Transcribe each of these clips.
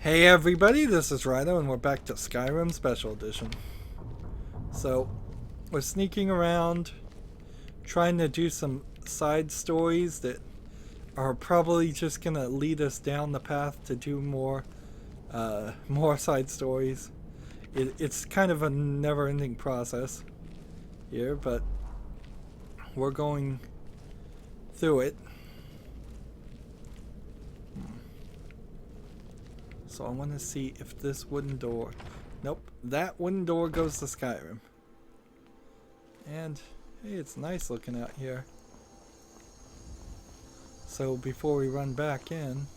Hey everybody, this is Rydo and we're back to Skyrim Special Edition. So, we're sneaking around, trying to do some side stories that are probably just gonna lead us down the path to do more side stories. It's kind of a never-ending process here, but we're going through it. So I want to see if this wooden door... Nope, that wooden door goes to Skyrim. And, hey, it's nice looking out here. So before we run back in...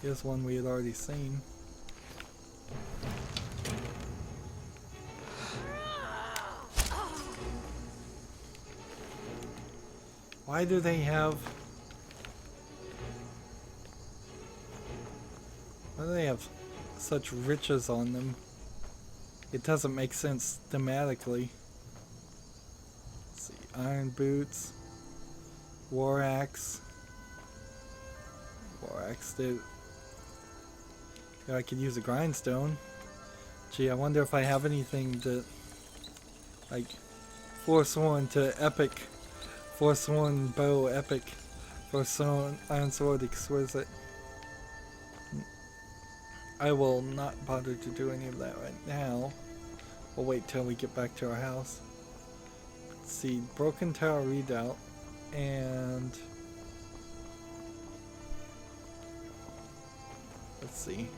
Here's one we had already seen. Why do they have... Why do they have such riches on them? It doesn't make sense thematically. Let's see, iron boots, war axe. War axe, dude. Yeah, I could use a grindstone. Gee, I wonder if I have anything that, like, forsworn to epic, forsworn bow epic, forsworn iron sword exquisite. I will not bother to do any of that right now. We'll wait till we get back to our house. Let's see, broken tower redoubt and let's see.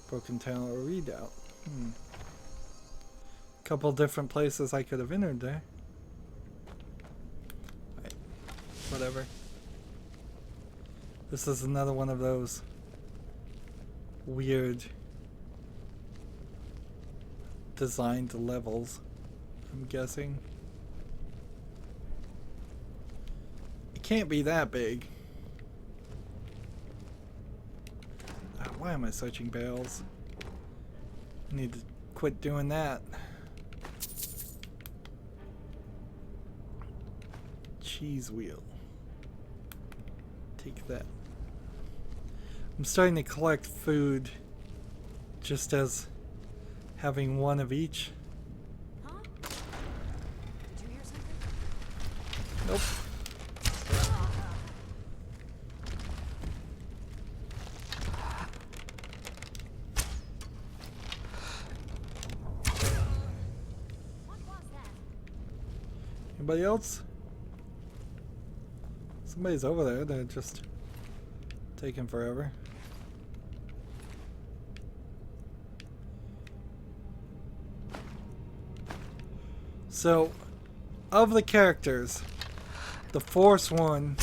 Broken tower redoubt. Couple different places I could have entered there. Whatever. This is another one of those weird designed levels, I'm guessing. It can't be that big. Why am I searching bales? I need to quit doing that. Cheese wheel. Take that. I'm starting to collect food just as having one of each. Huh? Did you hear something? Nope. What was that? Anybody else? Somebody's over there, they're just taking forever. So, of the characters, the Forsworn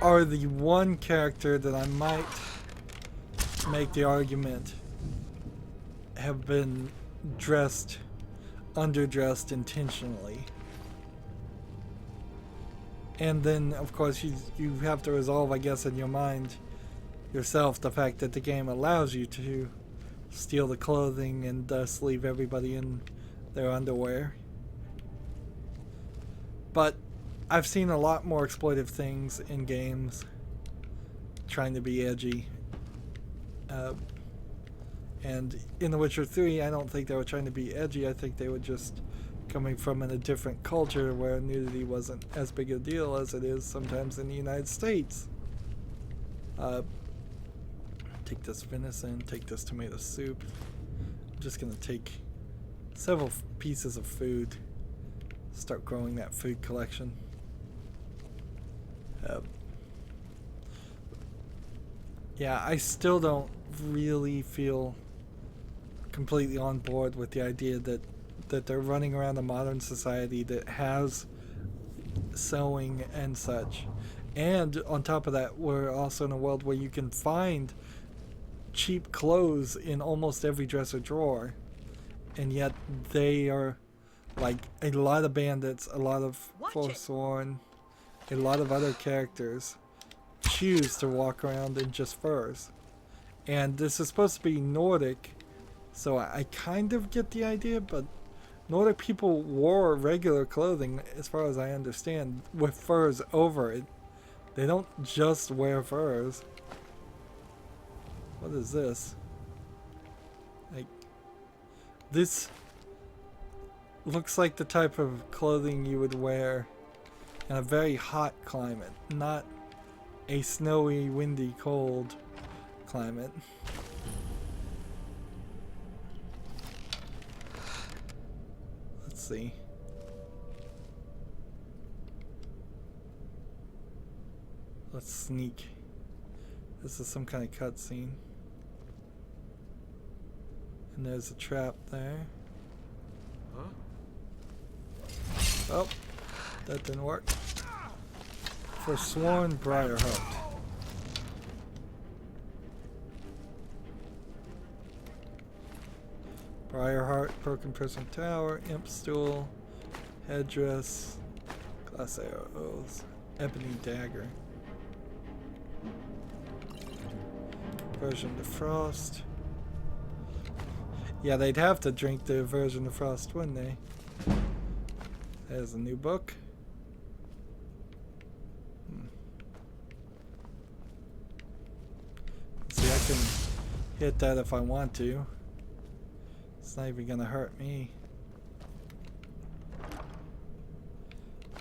are the one character that I might make the argument have been underdressed intentionally. And then, of course, you have to resolve, I guess, in your mind yourself the fact that the game allows you to steal the clothing and thus leave everybody in their underwear. But I've seen a lot more exploitive things in games trying to be edgy. And in The Witcher 3, I don't think they were trying to be edgy. I think they were just coming from in a different culture where nudity wasn't as big a deal as it is sometimes in the United States. Take this venison, take this tomato soup. I'm just gonna take several pieces of food, start growing that food collection. Yeah, I still don't really feel completely on board with the idea that they're running around a modern society that has sewing and such. And on top of that, we're also in a world where you can find cheap clothes in almost every dresser drawer. And yet they are like a lot of bandits, a lot of Forsworn, a lot of other characters choose to walk around in just furs. And this is supposed to be Nordic, so I kind of get the idea, but Nordic people wore regular clothing, as far as I understand, with furs over it. They don't just wear furs. What is this? Like, this looks like the type of clothing you would wear in a very hot climate, not a snowy, windy, cold climate. Let's see. Let's sneak. This is some kind of cutscene. And there's a trap there. Huh? Oh, that didn't work. Forsworn Briarheart. Briarheart, Broken Prison Tower, Imp Stool, Headdress, Glass Arrows, Ebony Dagger. Version to Frost. Yeah, they'd have to drink the Version to Frost, wouldn't they? There's a new book. See, I can hit that if I want to. It's not even gonna hurt me.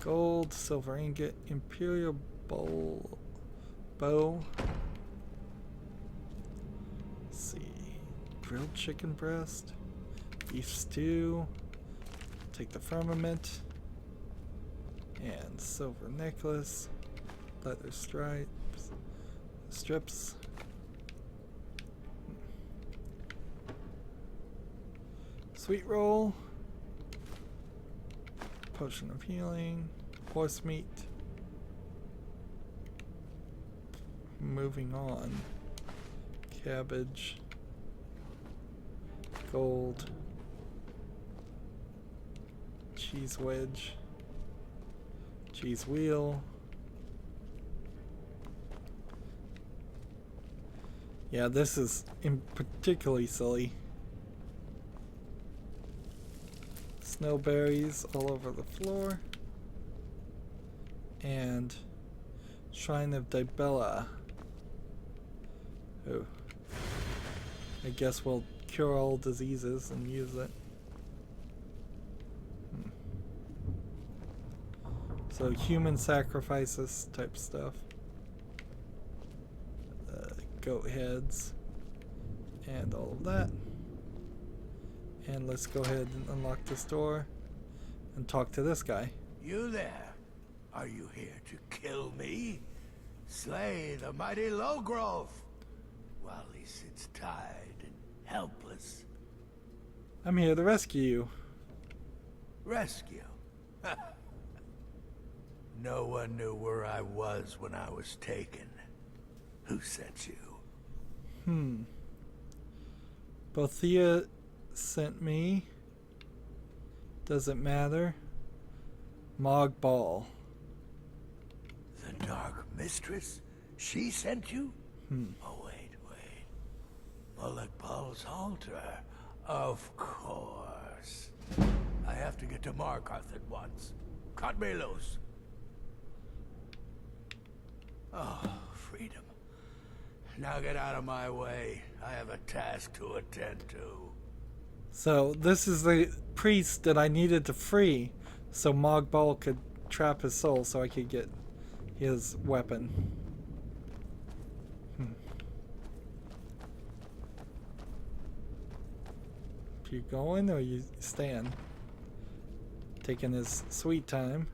Gold, silver ingot, imperial bow. Let's see. Grilled chicken breast, beef stew. Take the firmament. And silver necklace, leather strips. Sweet roll, potion of healing, horse meat. Moving on. Cabbage, gold, cheese wedge, cheese wheel. Yeah, this is particularly silly. Snowberries all over the floor. And Shrine of Dibella. Oh. I guess we'll cure all diseases and use it. So human sacrifices type stuff. Goat heads. And all of that. And let's go ahead and unlock this door and talk to this guy. You there? Are you here to kill me? Slay the mighty Lowgrove while he sits tied and helpless. I'm here to rescue you. Rescue? No one knew where I was when I was taken. Who sent you? Bothea sent me. Doesn't matter. Mog Ball. The Dark Mistress? She sent you? Oh, wait. Mulek Ball's altar. Of course. I have to get to Markarth at once. Cut me loose. Oh, freedom. Now get out of my way. I have a task to attend to. So this is the priest that I needed to free so Mog Ball could trap his soul so I could get his weapon. You going or you staying? Taking his sweet time.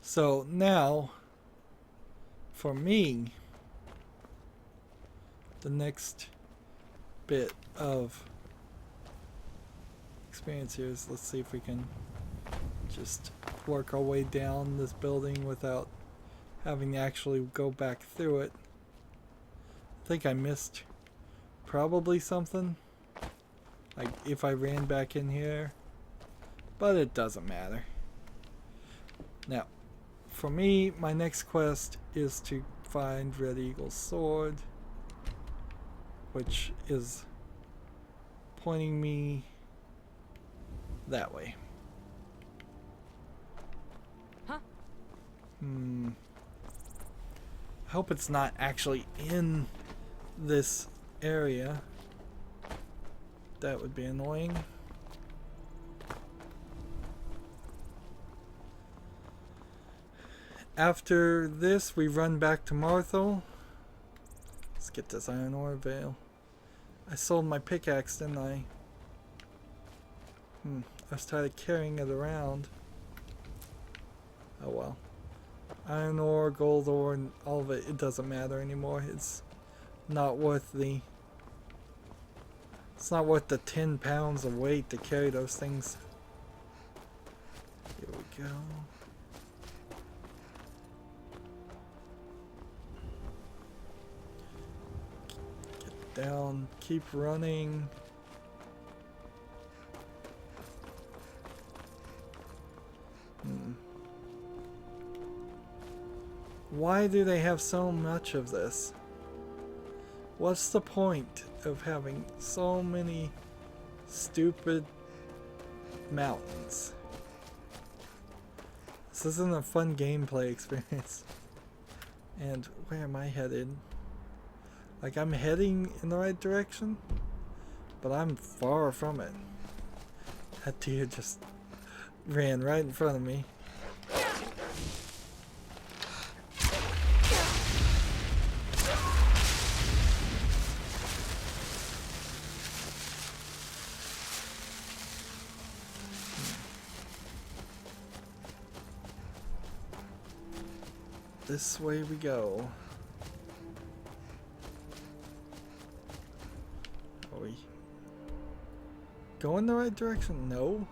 So now, for me, the next bit of experience here is, let's see if we can just work our way down this building without having to actually go back through it. I think I missed probably something, like if I ran back in here, but it doesn't matter. Now, for me, my next quest is to find Red Eagle's sword, which is pointing me that way. Huh? I hope it's not actually in this area. That would be annoying. After this, we run back to Marthel. Let's get this iron ore veil. I sold my pickaxe, didn't I? I was tired of carrying it around. Oh well. Iron ore, gold ore, and all of it, it doesn't matter anymore. It's not worth the... It's not worth the 10 pounds of weight to carry those things. Here we go. Get down, keep running. Why do they have so much of this? What's the point of having so many stupid mountains? This isn't a fun gameplay experience. And where am I headed? Like, I'm heading in the right direction, but I'm far from it. That deer just ran right in front of me. This way we go. Are we going the right direction? No.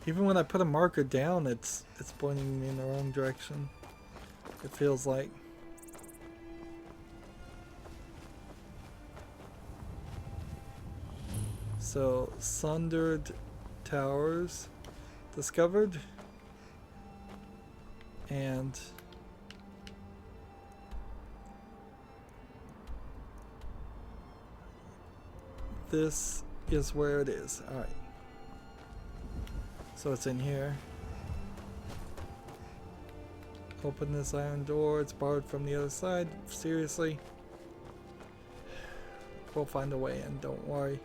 Even when I put a marker down, it's pointing me in the wrong direction. It feels like. So, sundered towers discovered, and this is where it is. Alright. So it's in here. Open this iron door. It's barred from the other side. Seriously? We'll find a way in, don't worry.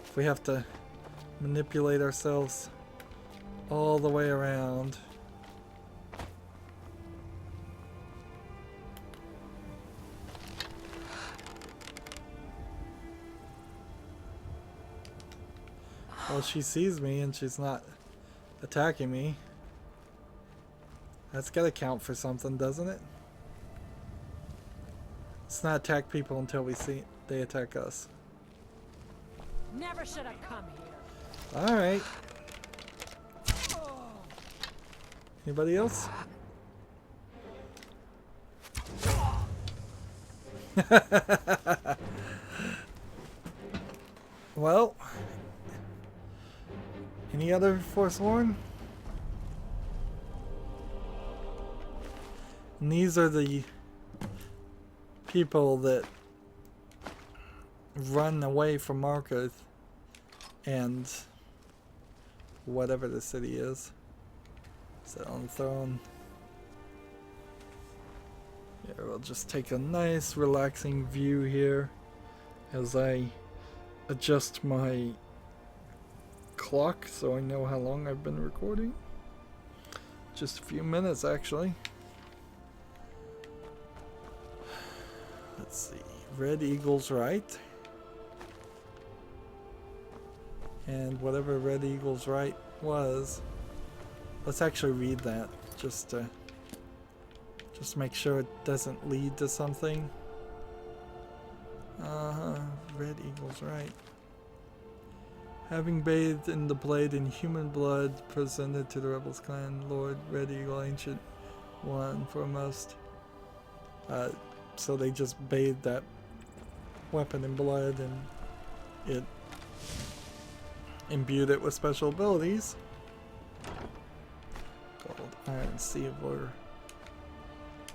If we have to manipulate ourselves all the way around. Well, she sees me and she's not attacking me. That's gotta count for something, doesn't it? Let's not attack people until we see they attack us. Never should have come here. Alright. Anybody else? Well, any other Forsworn? And these are the people that run away from Markarth and whatever the city is. Sit on the throne. Yeah, we'll just take a nice relaxing view here as I adjust my clock so I know how long I've been recording. Just a few minutes actually. Let's see. Red Eagle's right. And whatever Red Eagle's right was, let's actually read that just to make sure it doesn't lead to something. Red Eagle's right. Having bathed in the blade in human blood presented to the rebels clan, Lord Red Eagle, ancient one foremost. So they just bathed that weapon in blood and it imbued it with special abilities. Gold, iron, silver.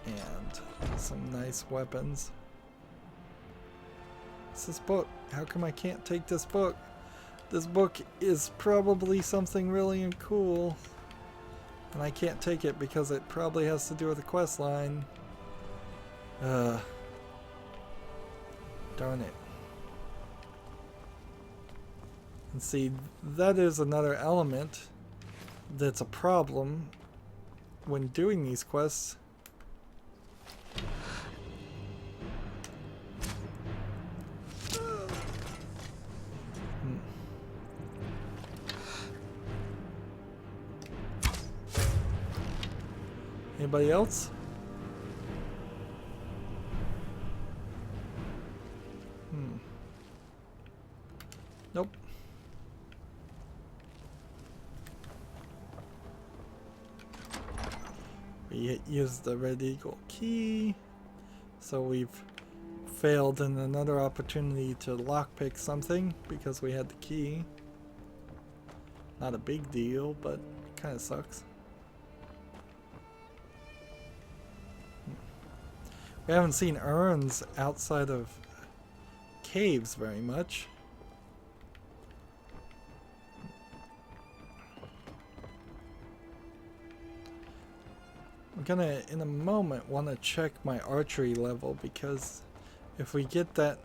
And some nice weapons. What's this book? How come I can't take this book? This book is probably something really cool. And I can't take it because it probably has to do with the quest line. Darn it. And see, that is another element that's a problem when doing these quests. Anybody else? Nope. We used the Red Eagle key, so we've failed in another opportunity to lockpick something because we had the key. Not a big deal, but kind of sucks. We haven't seen urns outside of caves very much. I'm gonna, in a moment, want to check my archery level, because if we get that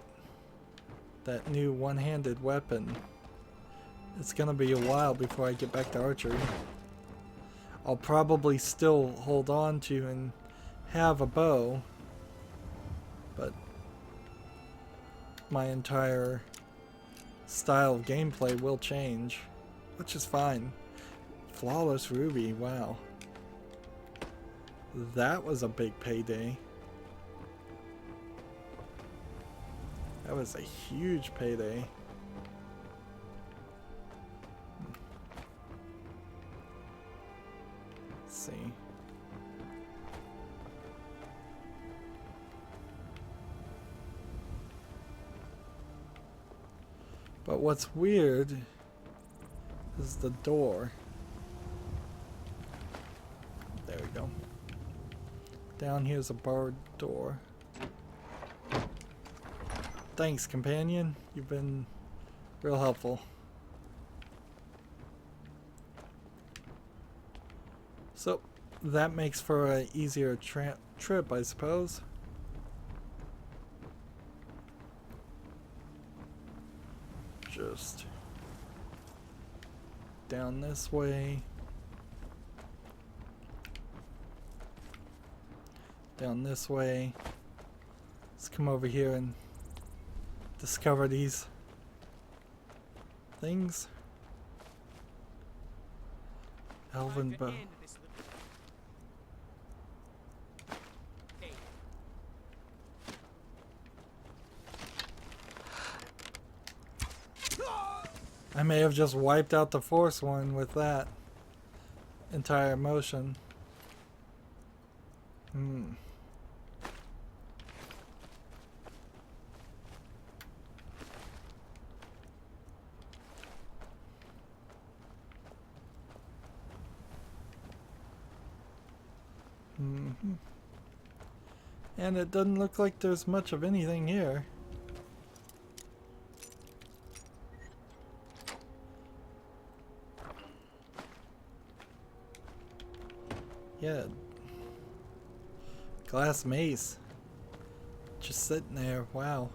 new one-handed weapon, it's gonna be a while before I get back to archery. I'll probably still hold on to and have a bow, but my entire style of gameplay will change, which is fine. Flawless ruby, wow. That was a big payday. That was a huge payday. Let's see. But what's weird is the door. There we go. Down here's a barred door. Thanks, companion. You've been real helpful. So that makes for an easier trip, I suppose. Just down this way. Down this way. Let's come over here and discover these things. Elven bow. I may have just wiped out the Force one with that entire motion. And it doesn't look like there's much of anything here. Yeah. Glass mace. Just sitting there. Wow.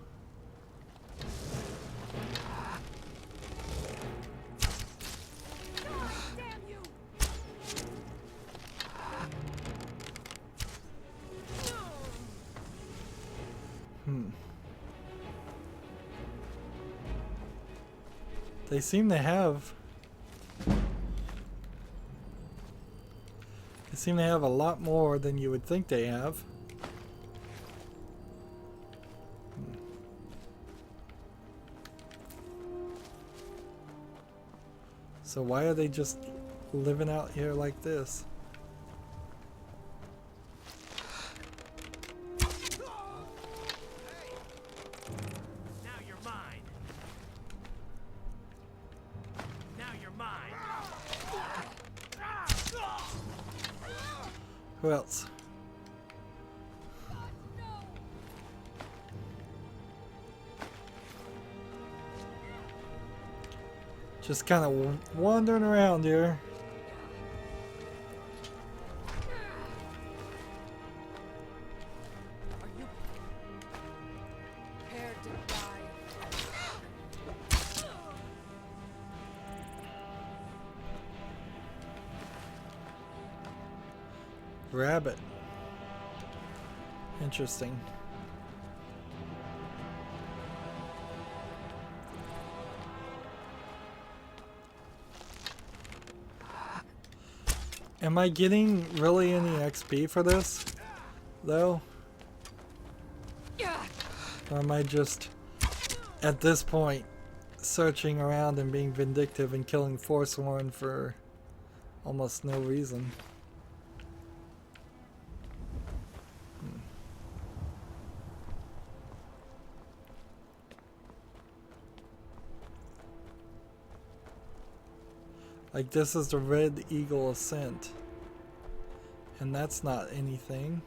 They seem to have... They seem to have a lot more than you would think they have. So why are they just living out here like this? Who else? Just kind of wandering around here. Are you prepared to die? Rabbit. Interesting. Am I getting really any XP for this, though? Or am I just, at this point, searching around and being vindictive and killing Forsworn for almost no reason? Like, this is the Red Eagle Ascent. And that's not anything.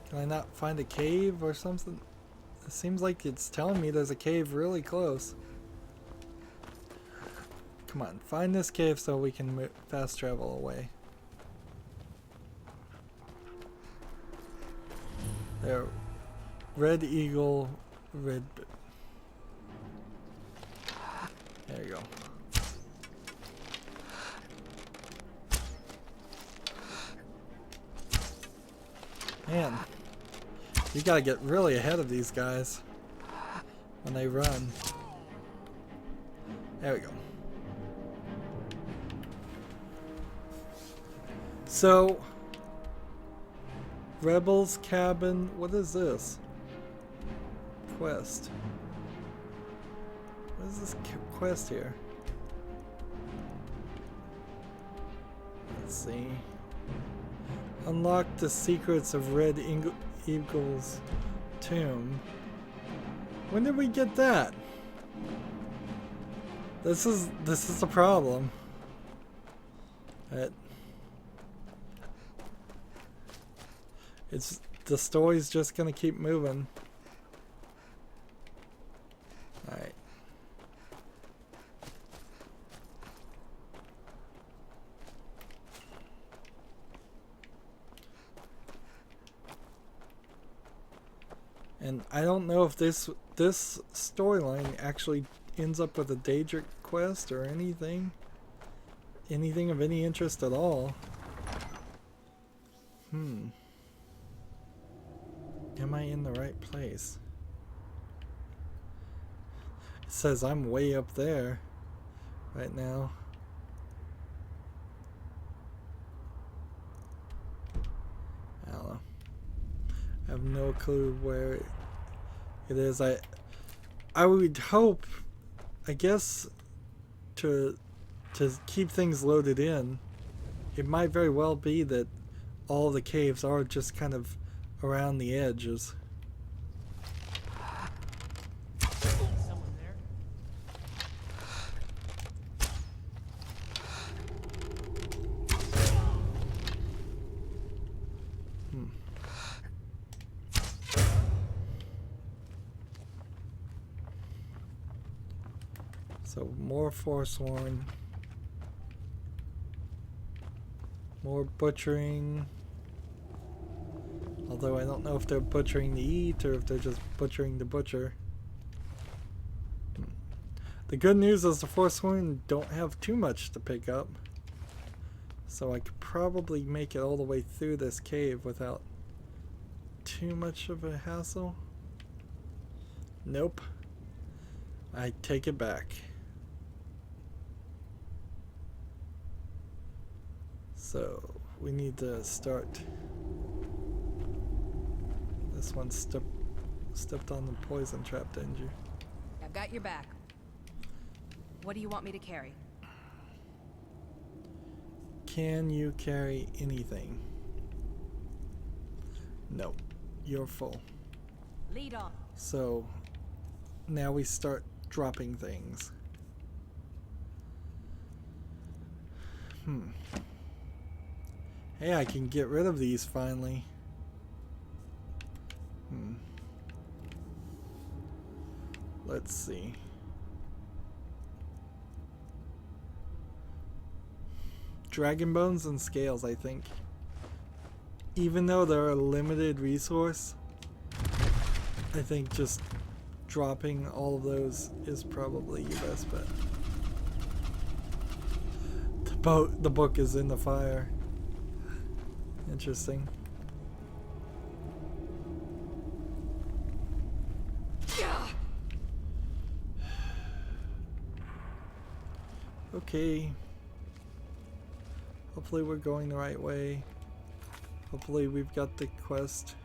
Can I not find a cave or something? It seems like it's telling me there's a cave really close. Come on, find this cave so we can fast travel away. There. Red Eagle, Red... There you go. Man, you gotta get really ahead of these guys when they run. There we go. So, Rebels Cabin, what is this? Quest. What is this quest here? Let's see. Unlock the secrets of Red Eagle's tomb. When did we get that? This is the problem. It's the story's just gonna keep moving. Alright. And I don't know if this storyline actually ends up with a Daedric quest or anything of any interest at all. Am I in the right place? It says I'm way up there right now. I don't know. I have no clue where it is. I would hope, I guess, to keep things loaded in. It might very well be that all the caves are just kind of around the edges. Someone there? So more Forsworn. More butchering. Although I don't know if they're butchering to eat or if they're just butchering to butcher. The good news is the Forsworn don't have too much to pick up. So I could probably make it all the way through this cave without too much of a hassle. Nope. I take it back. So we need to start. This one stepped on the poison trap, didn't you? I've got your back. What do you want me to carry? Can you carry anything? No, you're full. Lead on. So now we start dropping things. Hey, I can get rid of these finally. Let's see. dragon bones and scales, I think. Even though they're a limited resource, I think just dropping all of those is probably your best bet. The book is in the fire. Interesting. Okay. Hopefully we're going the right way. Hopefully we've got the quest.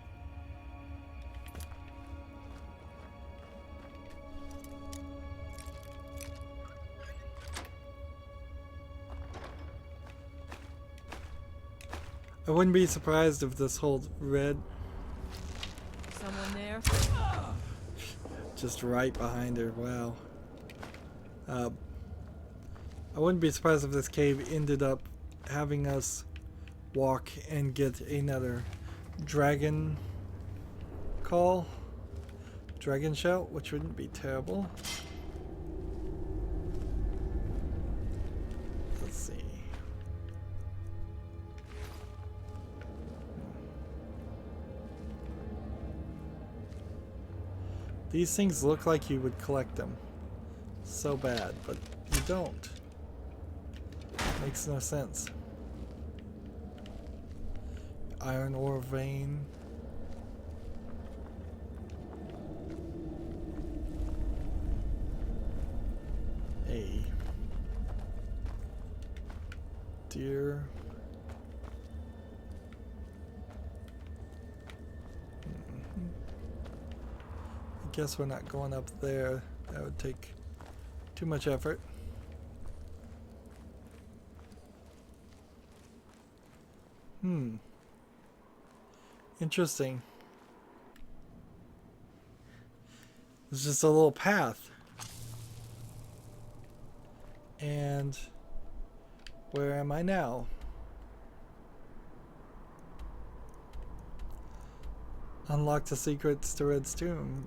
I wouldn't be surprised if this holds red. Someone there? Just right behind her. Wow. I wouldn't be surprised if this cave ended up having us walk and get another dragon call, dragon shout, which wouldn't be terrible. Let's see. These things look like you would collect them so bad, but you don't. Makes no sense. Iron ore vein. A deer. I guess we're not going up there. That would take too much effort. Interesting. It's just a little path. And where am I now? Unlock the secrets to Red's tomb.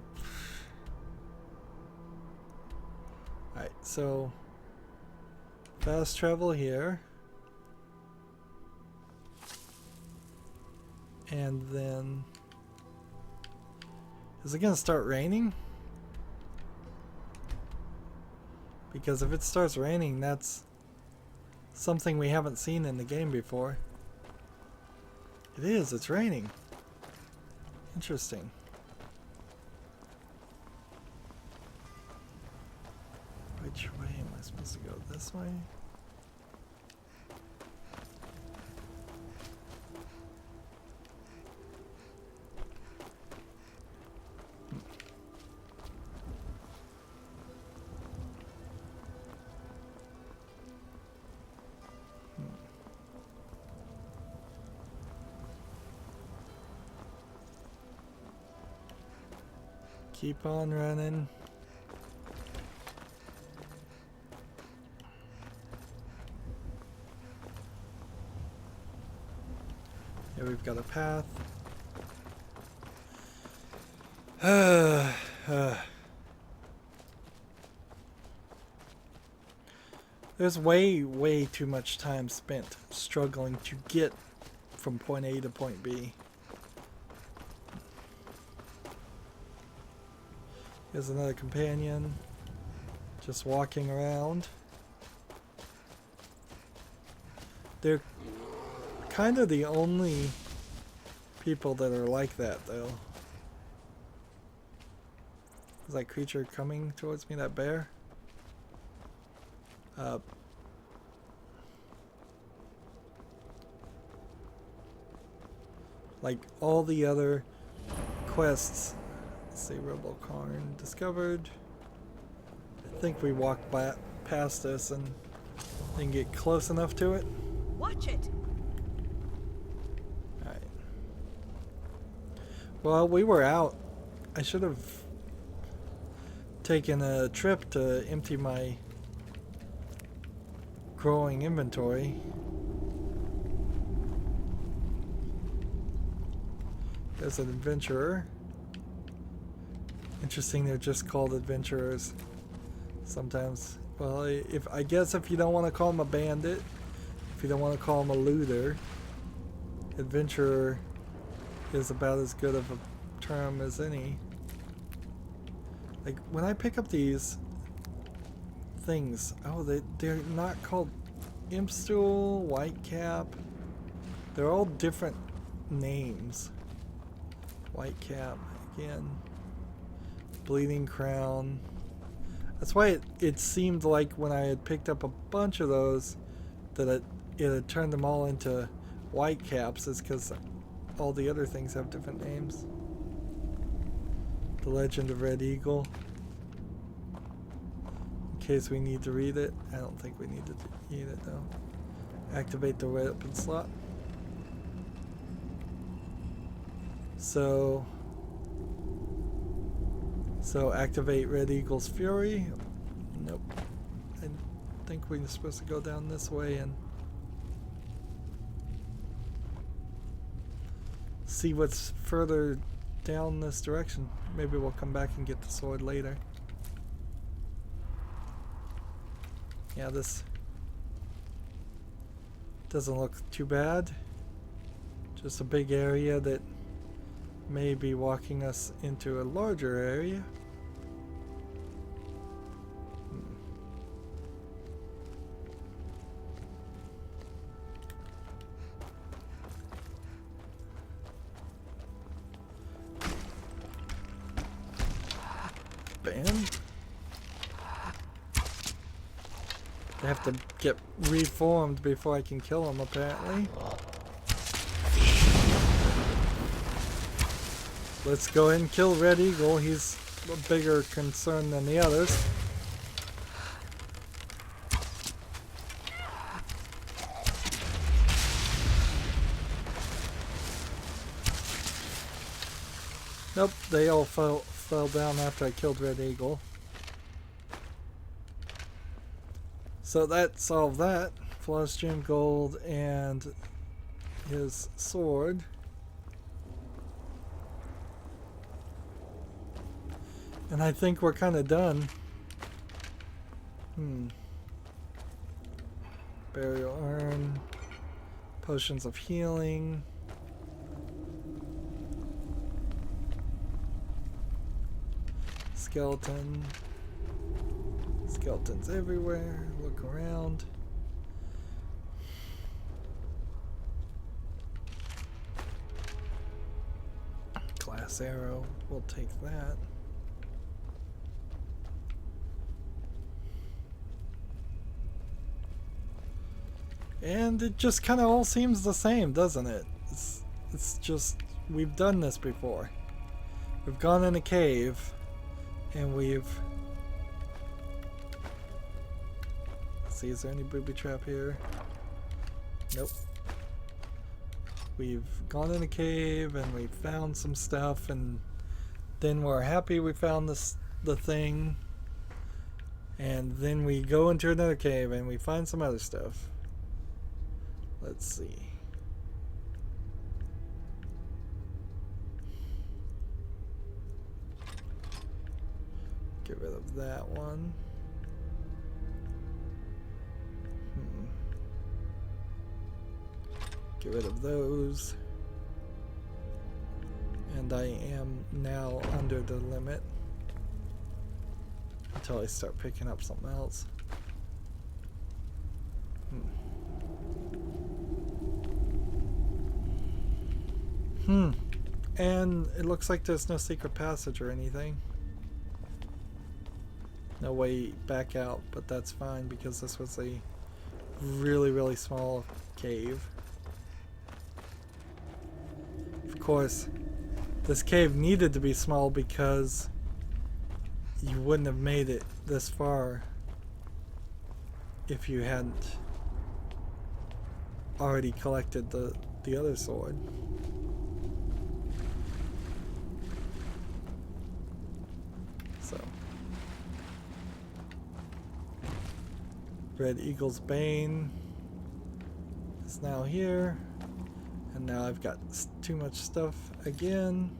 Alright, so fast travel here. And then, is it gonna start raining? Because if it starts raining, that's something we haven't seen in the game before. It is, it's raining. Interesting. Which way am I supposed to go? This way? Keep on running. Here we've got a path. There's way too much time spent struggling to get from point A to point B. Here's another companion, just walking around. They're kind of the only people that are like that, though. Is that creature coming towards me, that bear? Like all the other quests. Let's see, Rebel Karn discovered. I think we walked past this and didn't get close enough to it. Watch it. Alright. Well, we were out. I should have taken a trip to empty my growing inventory. There's an adventurer. Interesting, they're just called adventurers sometimes. Well, I guess if you don't want to call them a bandit, If you don't want to call him a looter, adventurer is about as good of a term as any. Like, when I pick up these things, oh, they're not called Impstool, Whitecap. They're all different names. Whitecap, again. Bleeding Crown. That's why it seemed like when I had picked up a bunch of those that it had turned them all into Whitecaps, is because all the other things have different names. The Legend of Red Eagle. In case we need to read it. I don't think we need to read it though. Activate the weapon slot. So activate Red Eagle's Fury. Nope. I think we're supposed to go down this way and see what's further down this direction. Maybe we'll come back and get the sword later. Yeah, this doesn't look too bad. Just a big area that may be walking us into a larger area. Bam. I have to get reformed before I can kill him, apparently. Let's go ahead and kill Red Eagle. He's a bigger concern than the others. Nope, they all fell down after I killed Red Eagle. So that solved that. Flawless Gem Gold and his sword. And I think we're kind of done. Burial Urn. Potions of Healing. Skeleton. Skeletons everywhere. Look around. Glass arrow. We'll take that. And it just kind of all seems the same, doesn't it? It's just, we've done this before. We've gone in a cave, and we've... Let's see, is there any booby trap here? Nope. We've gone in a cave, and we found some stuff, and then we're happy we found the thing. And then we go into another cave, and we find some other stuff. Let's see. Get rid of that one. Get rid of those. And I am now under the limit until I start picking up something else. And it looks like there's no secret passage or anything. No way back out, but that's fine because this was a really, really small cave. Of course, this cave needed to be small because you wouldn't have made it this far if you hadn't already collected the other sword. So, Red Eagle's Bane is now here, and now I've got too much stuff again,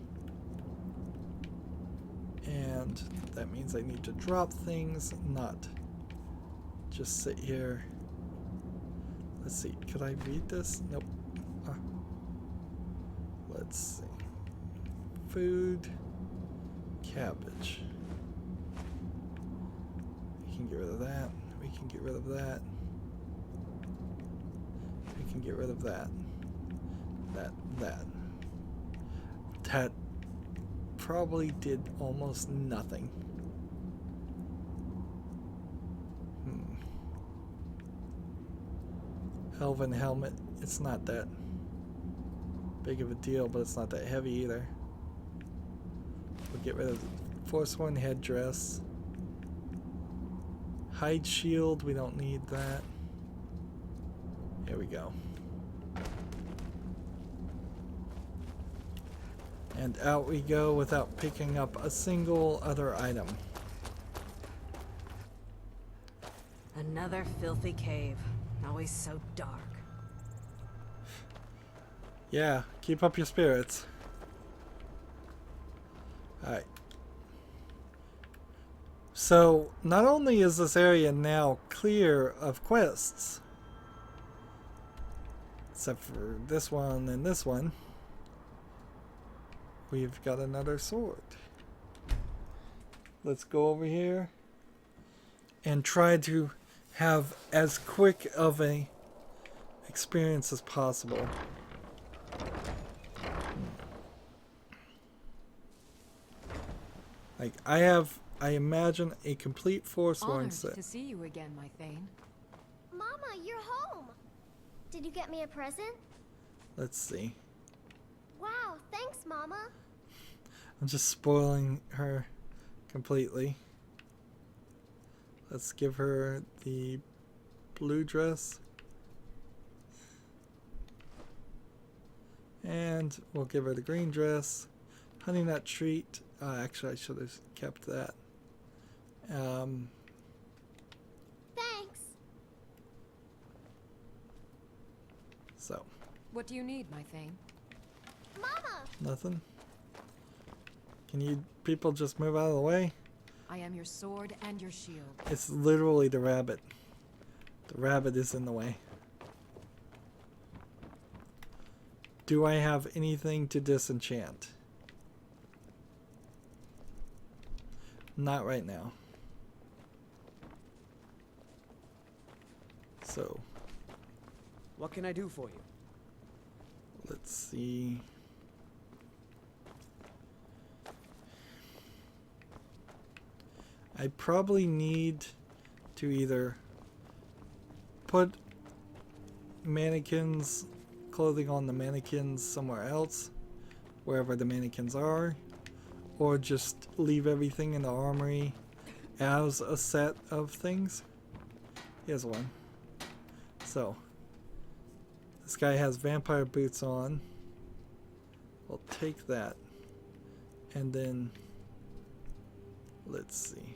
and that means I need to drop things, not just sit here. Let's see. Could I read this? Nope. Let's see. Food. Cabbage. We can get rid of that. We can get rid of that. We can get rid of that. That. That probably did almost nothing. Elven helmet. It's not that big of a deal, but it's not that heavy either. We'll get rid of the Forsworn headdress. Hide shield, we don't need that. Here we go. And out we go without picking up a single other item. Another filthy cave. Always so dark. Yeah, keep up your spirits. Alright. So, not only is this area now clear of quests, except for this one and this one, we've got another sword. Let's go over here and try to have as quick of a experience as possible. Like I imagine a complete Forsworn Honored set. to see you again, my Thane. Mama, you're home. Did you get me a present? Let's see. Wow, thanks, Mama. I'm just spoiling her completely. Let's give her the blue dress. And we'll give her the green dress. Honey nut treat. Actually, I should have kept that. Thanks. So, What do you need, my Thane? Mama! nothing. Can you people just move out of the way? I am your sword and your shield. It's literally the rabbit. The rabbit is in the way. Do I have anything to disenchant? Not right now. So, What can I do for you? let's see. I probably need to either put mannequins, clothing on the mannequins somewhere else, wherever the mannequins are, or just leave everything in the armory as a set of things. Here's one. So, this guy has vampire boots on. We'll take that. And then, let's see.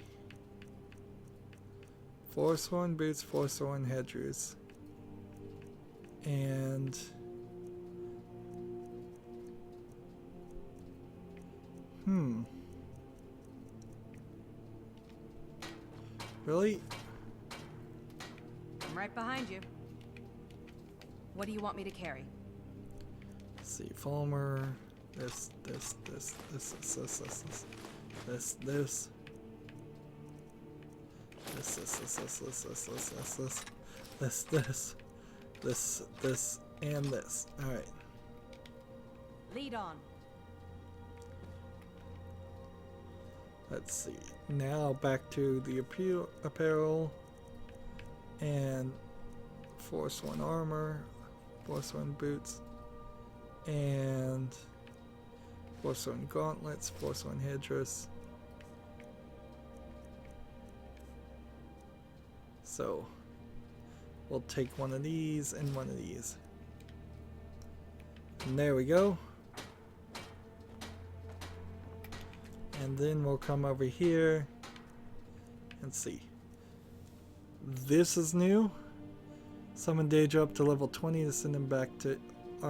Forsworn boots, Forsworn headdress. And really? I'm right behind you. What do you want me to carry? Let's see, Fulmer, this. This, and this. Alright. Lead on. Let's see. Now back to the apparel. And Forsworn armor. Forsworn boots. And Forsworn gauntlets. Forsworn headdress. So we'll take one of these and one of these. And there we go. And then we'll come over here and see. This is new. Summon Daedra up to level 20 to send him back to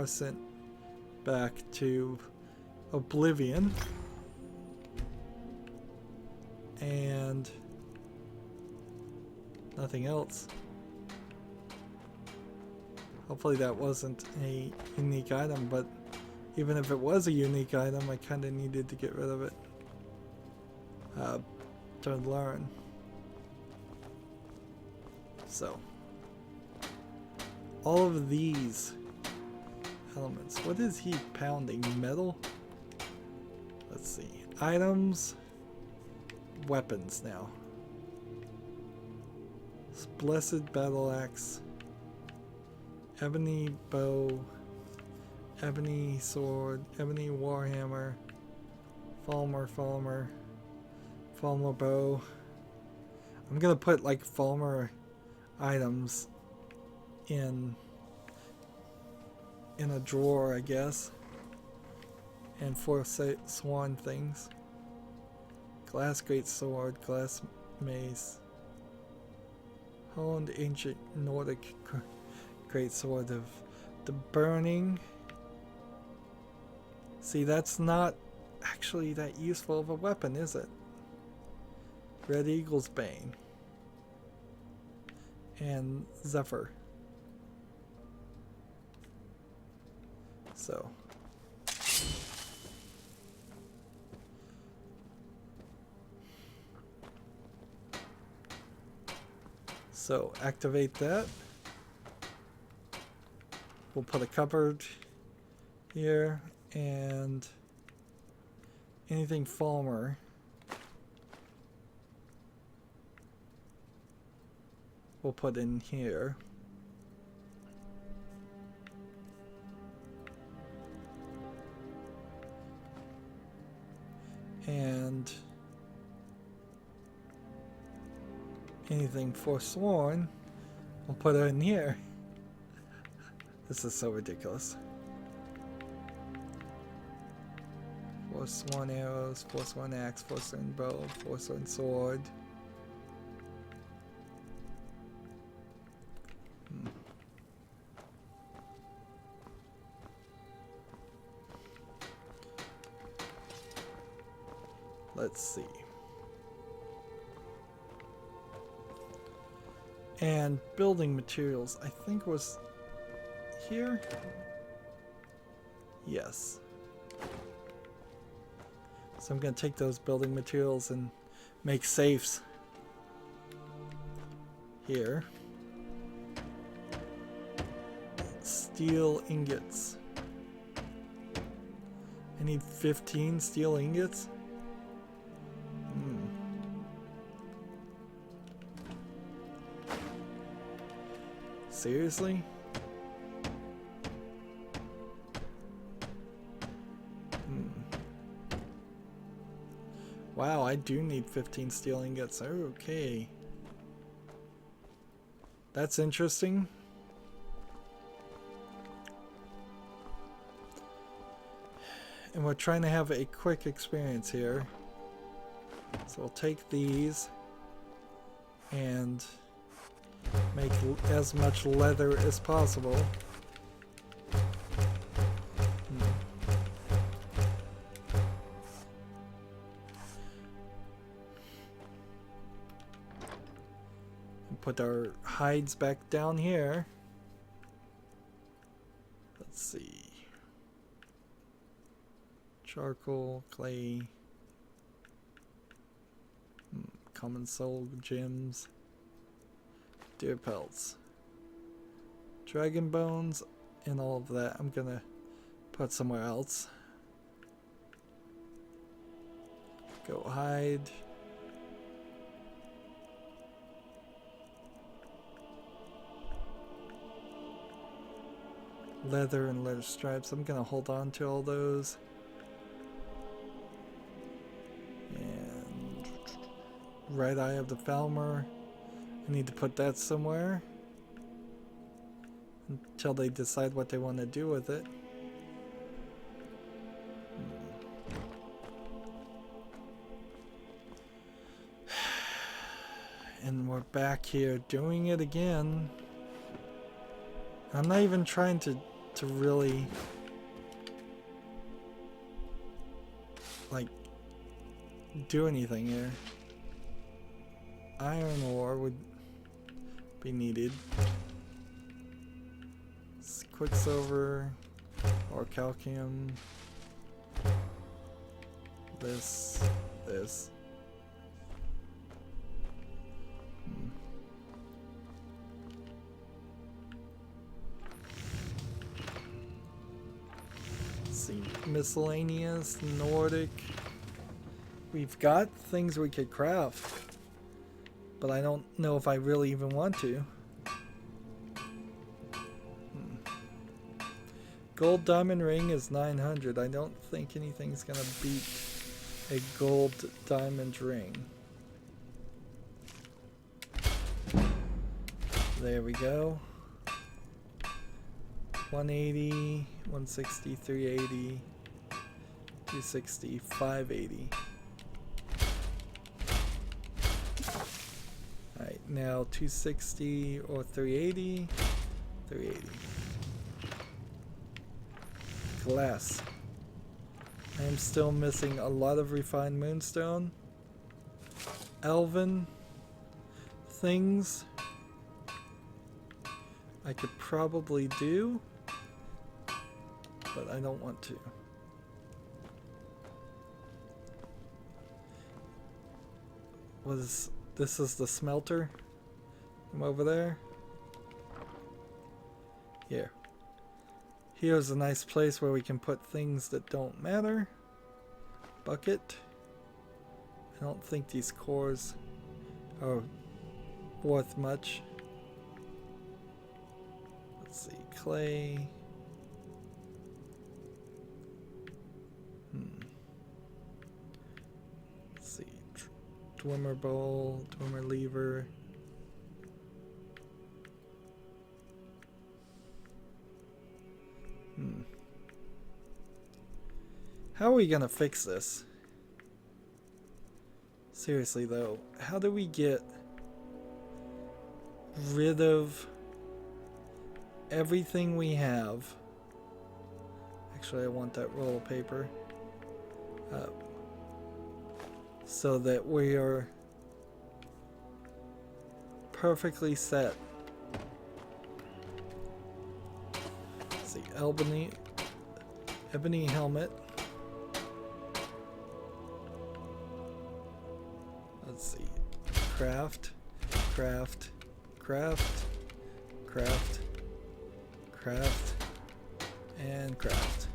sent back to Oblivion. And nothing else. Hopefully that wasn't a unique item, but even if it was a unique item, I kind of needed to get rid of it to learn. So, all of these elements. What is he pounding? Metal? Let's see. Items. Weapons now. Blessed Battle Axe. Ebony Bow. Ebony Sword. Ebony Warhammer. Falmer Bow. I'm gonna put like Falmer items in a drawer, I guess, and Swan things. Glass Great Sword, Glass Mace, Honed Ancient Nordic Great Sword of the Burning. See, that's not actually that useful of a weapon, is it? Red Eagle's Bane and Zephyr. So activate that. We'll put a cupboard here, and anything Falmer we'll put in here. And anything Forsworn, we'll put it in here. This is so ridiculous. Forsworn arrows, Forsworn axe, Forsworn bow, Forsworn sword. Let's see. And building materials, I think was here? Yes. So I'm going to take those building materials and make safes here. Steel ingots. I need 15 steel ingots. Seriously? Wow, I do need 15 steel ingots. Okay. That's interesting. And we're trying to have a quick experience here. So we'll take these and make as much leather as possible. And put our hides back down here. Let's see. Charcoal, clay, common soul gems. Deer pelts, dragon bones, and all of that I'm gonna put somewhere else. Go hide. Leather and leather stripes, I'm gonna hold on to all those. And right eye of the Falmer. I need to put that somewhere until they decide what they want to do with it. And we're back here doing it again. I'm not even trying to really like do anything here. Iron ore would be needed. quicksilver or calcium. This. Let's see, miscellaneous, Nordic. We've got things we could craft, but I don't know if I really even want to. Gold diamond ring is 900. I don't think anything's gonna beat a gold diamond ring. There we go. 180, 160, 380, 260, 580. Alright, now 260 or 380, 380. Glass. I am still missing a lot of refined moonstone. Elven things I could probably do, but I don't want to. What is this? Is the smelter from over there? Here. Here's a nice place where we can put things that don't matter. Bucket. I don't think these cores are worth much. Let's see, clay. Let's see, Dwemer bowl, Dwemer lever. How are we gonna fix this? Seriously though, how do we get rid of everything we have? Actually, I want that roll of paper. So that we are perfectly set. Let's see, ebony helmet. Let's see, craft, craft, craft, craft, craft, and craft.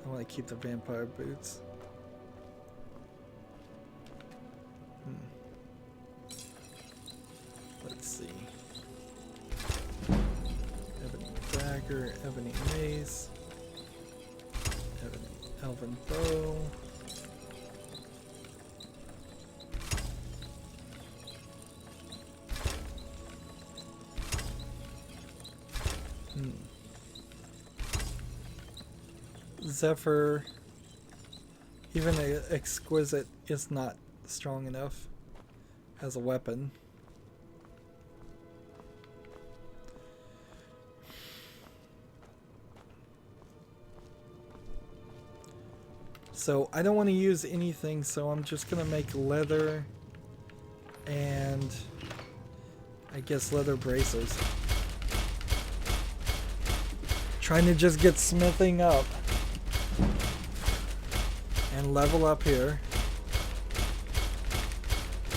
I want to keep the vampire boots. Let's see. Ebony dagger, ebony mace, ebony elven bow. Zephyr, even exquisite, is not strong enough as a weapon. So I don't want to use anything, so I'm just gonna make leather and I guess leather bracers. Trying to just get smithing up and level up here.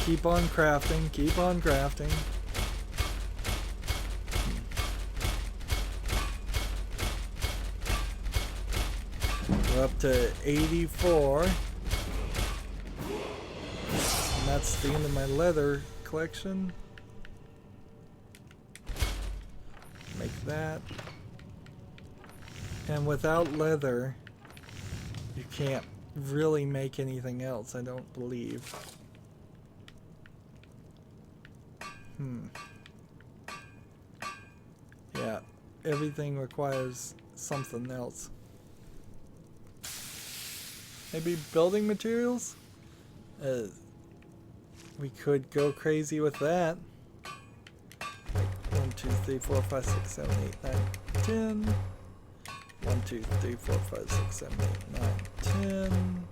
Keep on crafting, keep on crafting. We're up to 84. And that's the end of my leather collection. Make that. And without leather, you can't really make anything else, I don't believe. Yeah, everything requires something else. Maybe building materials? We could go crazy with that. 1, 2, 3, 4, 5, 6, 7, 8, 9, 10. 1, 2, 3, 4, 5, 6, 7, 8, 9, 10.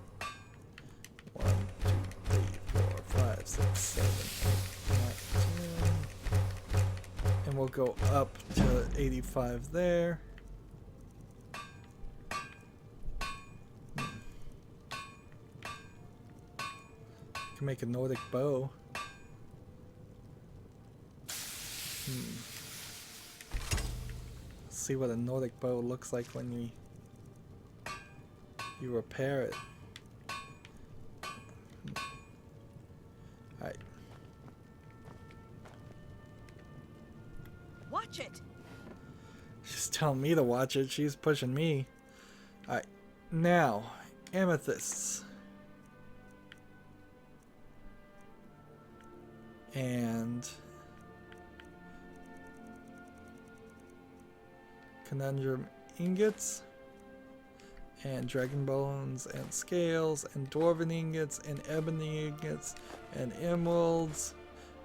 1, 2, 3, 4, 5, 6, 7, 8, 9, 10. And we'll go up to 85 there. Can make a Nordic bow. See what a Nordic bow looks like when you repair it. Alright. Watch it. She's telling me to watch it. She's pushing me. Alright. Now, amethysts. And conundrum ingots. And dragon bones and scales and dwarven ingots and ebony ingots and emeralds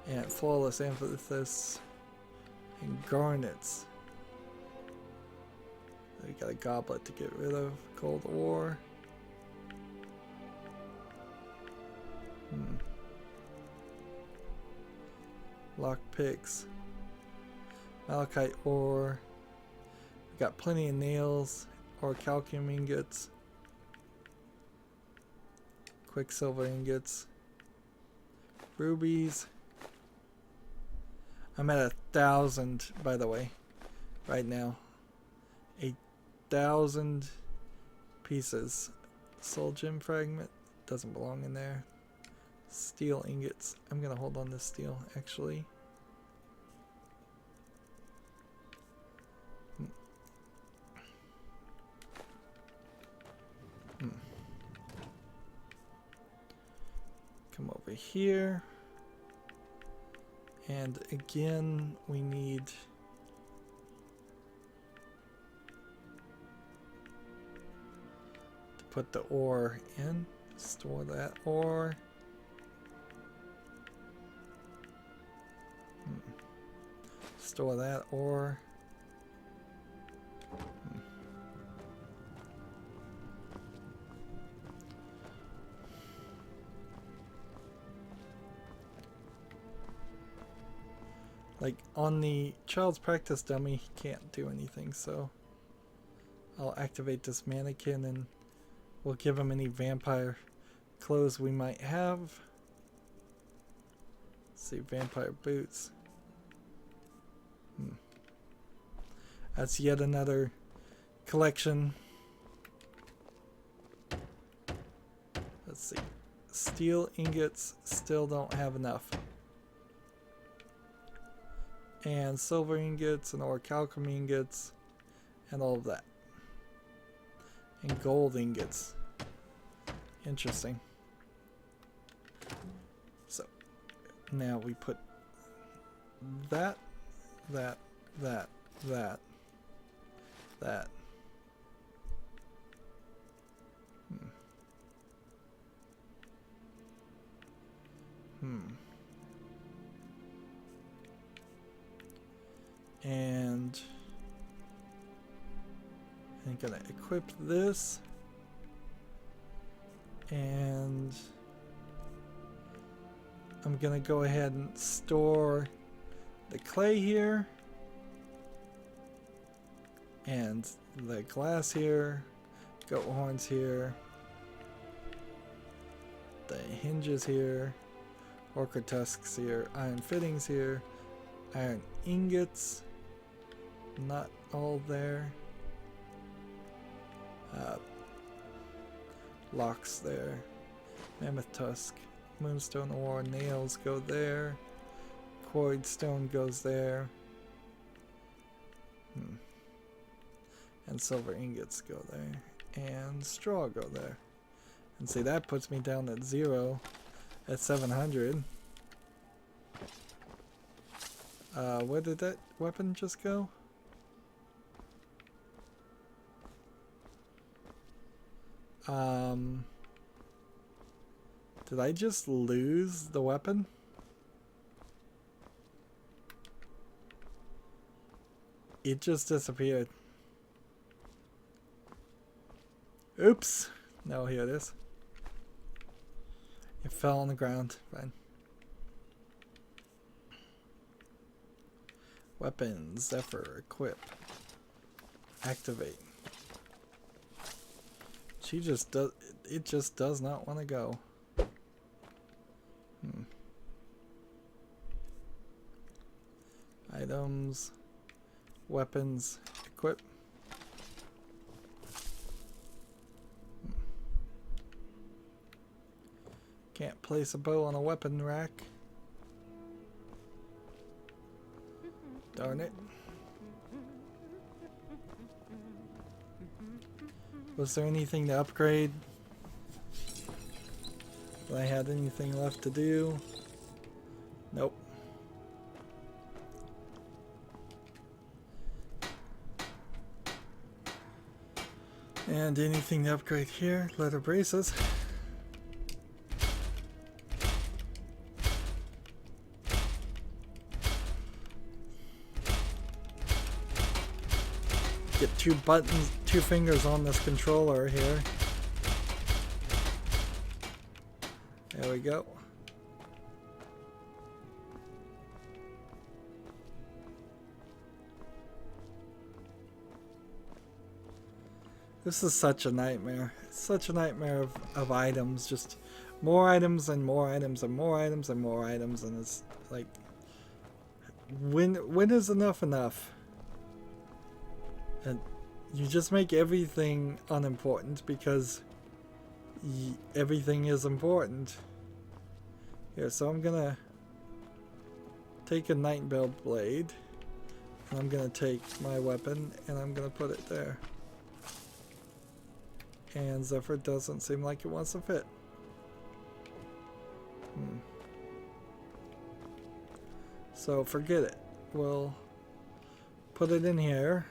and flawless amethysts and garnets. We got a goblet to get rid of. Gold ore. Lock picks. Malachite ore. We got plenty of nails. Or calcium ingots. Quicksilver ingots. Rubies. I'm at 1,000, by the way, right now. 1,000 pieces. Soul gem fragment doesn't belong in there. Steel ingots. I'm gonna hold on to steel actually. Come over here. And again, we need to put the ore in. Store that ore. Store that ore. Like on the child's practice dummy, he can't do anything, so I'll activate this mannequin and we'll give him any vampire clothes we might have. Let's see, vampire boots. That's yet another collection. Let's see. Steel ingots still don't have enough. And silver ingots and orichalcum ingots and all of that. And gold ingots. Interesting. So now we put that. And I'm gonna equip this, and I'm gonna go ahead and store the clay here and the glass here, goat horns here, the hinges here, orca tusks here, iron fittings here, iron ingots, not all there, locks there, mammoth tusk, moonstone ore, nails go there, quarried stone goes there, and silver ingots go there, and straw go there. And see, that puts me down at 0 at 700. Where did that weapon just go? Did I just lose the weapon? It just disappeared. Oops. No, here it is. It fell on the ground. Fine. Weapons, Zephyr, equip, activate. She just does, it just does not want to go. Items, weapons, equip. Can't place a bow on a weapon rack. Darn it. Was there anything to upgrade? Did I had anything left to do? Nope. And anything to upgrade here? Leather braces. Get 2 buttons, 2 fingers on this controller here. There we go. This is such a nightmare. It's such a nightmare of items. Just more items and more items and more items and more items, and it's like, when is enough enough? And you just make everything unimportant because everything is important. Here, so I'm gonna take a Nightingale blade, and I'm gonna take my weapon and I'm gonna put it there. And Zephyr doesn't seem like it wants to fit. So forget it. We'll put it in here.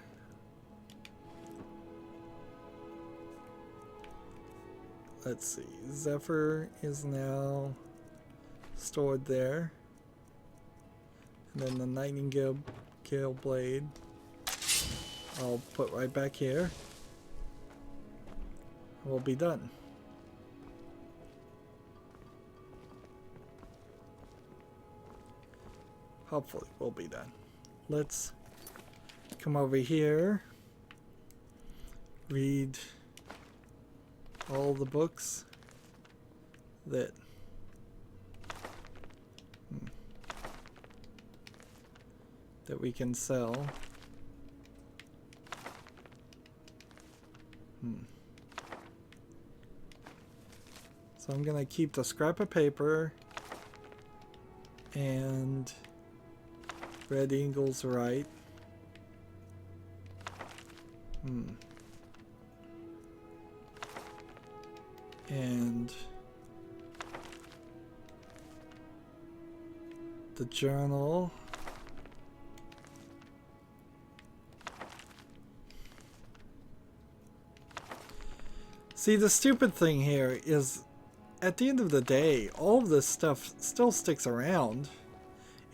Let's see. Zephyr is now stored there. And then the Nightingale blade I'll put right back here. We'll be done. Hopefully we'll be done. Let's come over here, read all the books that that we can sell. So I'm gonna keep the scrap of paper and Red Eagle's right. And the journal. See, the stupid thing here is, at the end of the day, all of this stuff still sticks around.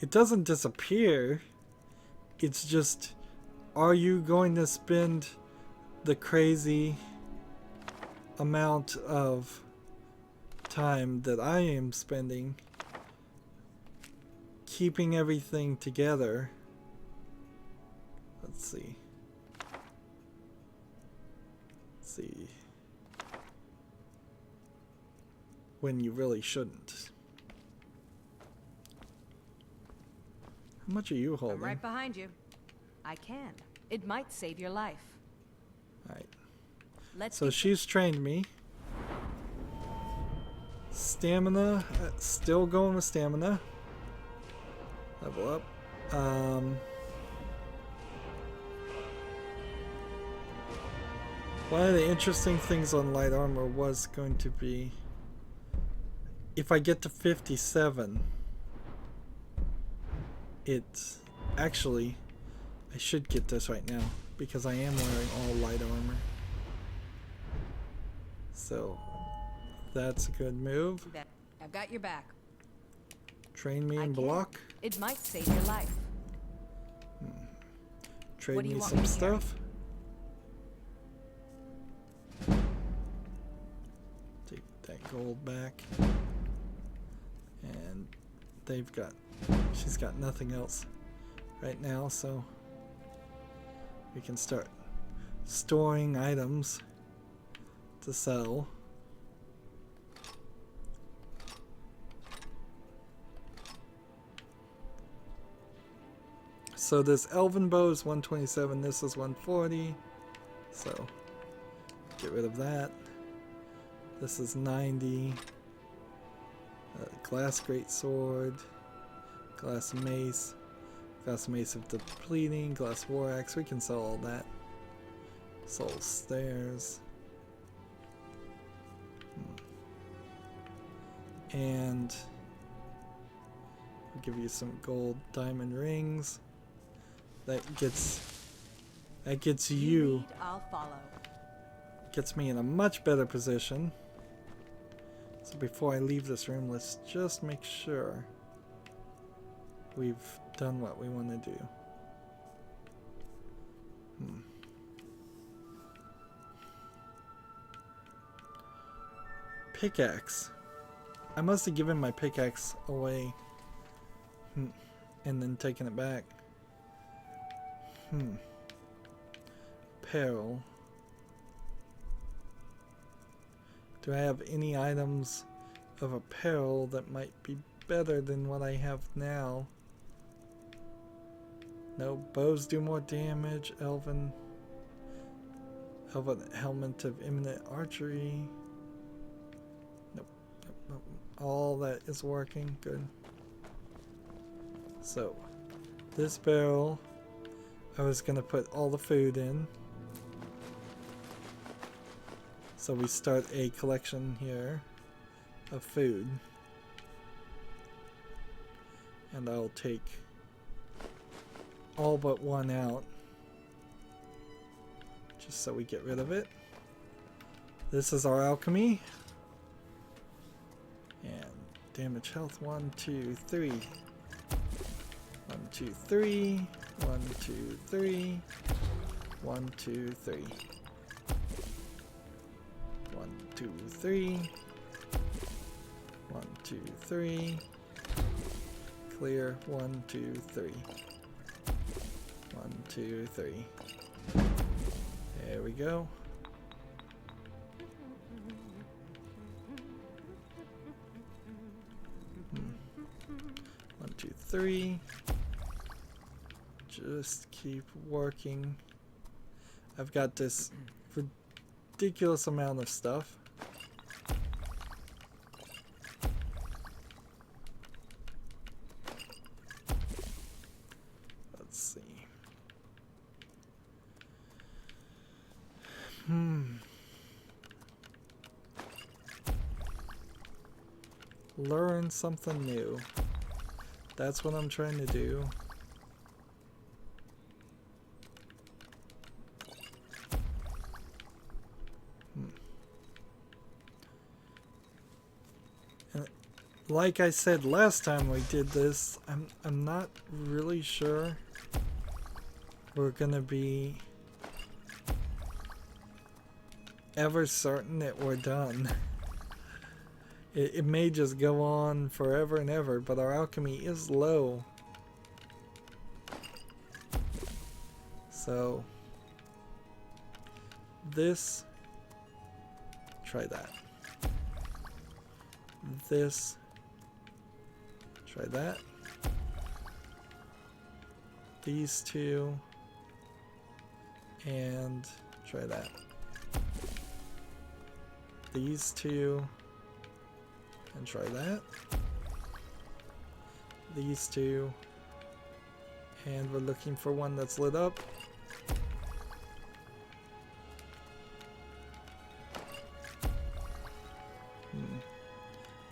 It doesn't disappear. It's just, are you going to spend the crazy amount of time that I am spending keeping everything together? Let's see. Let's see. When you really shouldn't. How much are you holding? I'm right behind you. I can. It might save your life. Alright. Let's So she's trained me. Stamina. Still going with stamina. Level up. One of the interesting things on light armor was going to be, if I get to 57, it's actually, I should get this right now because I am wearing all light armor. So that's a good move. I've got your back. Train me I and can. block. It might save your life. Trade What do you me want some me to carry? stuff. Take that gold back. And she's got nothing else. right now, so we can start storing items to sell. So this elven bow is 127, this is 140, so get rid of that. This is 90. Glass greatsword, glass mace of depleting, glass war axe. We can sell all that. Soul stairs. And I'll give you some gold diamond rings. That gets you. Lead, I'll follow. Gets me in a much better position. So before I leave this room, let's just make sure we've done what we want to do. Pickaxe. I must have given my pickaxe away and then taken it back. Apparel. Do I have any items of apparel that might be better than what I have now? No, bows do more damage. Elven helmet of imminent archery. Nope. All that is working. Good. So, this barrel, I was going to put all the food in. So we start a collection here of food. And I'll take all but one out. Just so we get rid of it. This is our alchemy. And damage health 1, 2, 3. 1, 2, 3. 1, 2, 3. 1, 2, 3. 1, 2, 3. 1, 2, 3. Clear. 1, 2, 3. 1, 2, 3. There we go. One, two, three. Just keep working. I've got this ridiculous amount of stuff. Let's see. Learn something new. That's what I'm trying to do. And like I said last time we did this, I'm not really sure we're gonna be ever certain that we're done. It may just go on forever and ever, but our alchemy is low. So, this, try that. This, try that. These two, and try that. These two, and try that. These two, and we're looking for one that's lit up.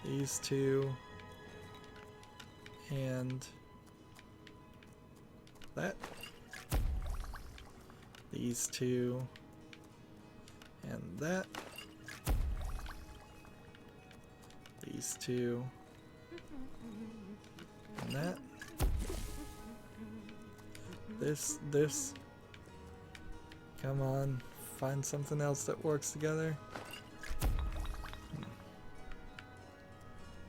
These two, and that. These two, and that. These two, and that. This. Come on, find something else that works together.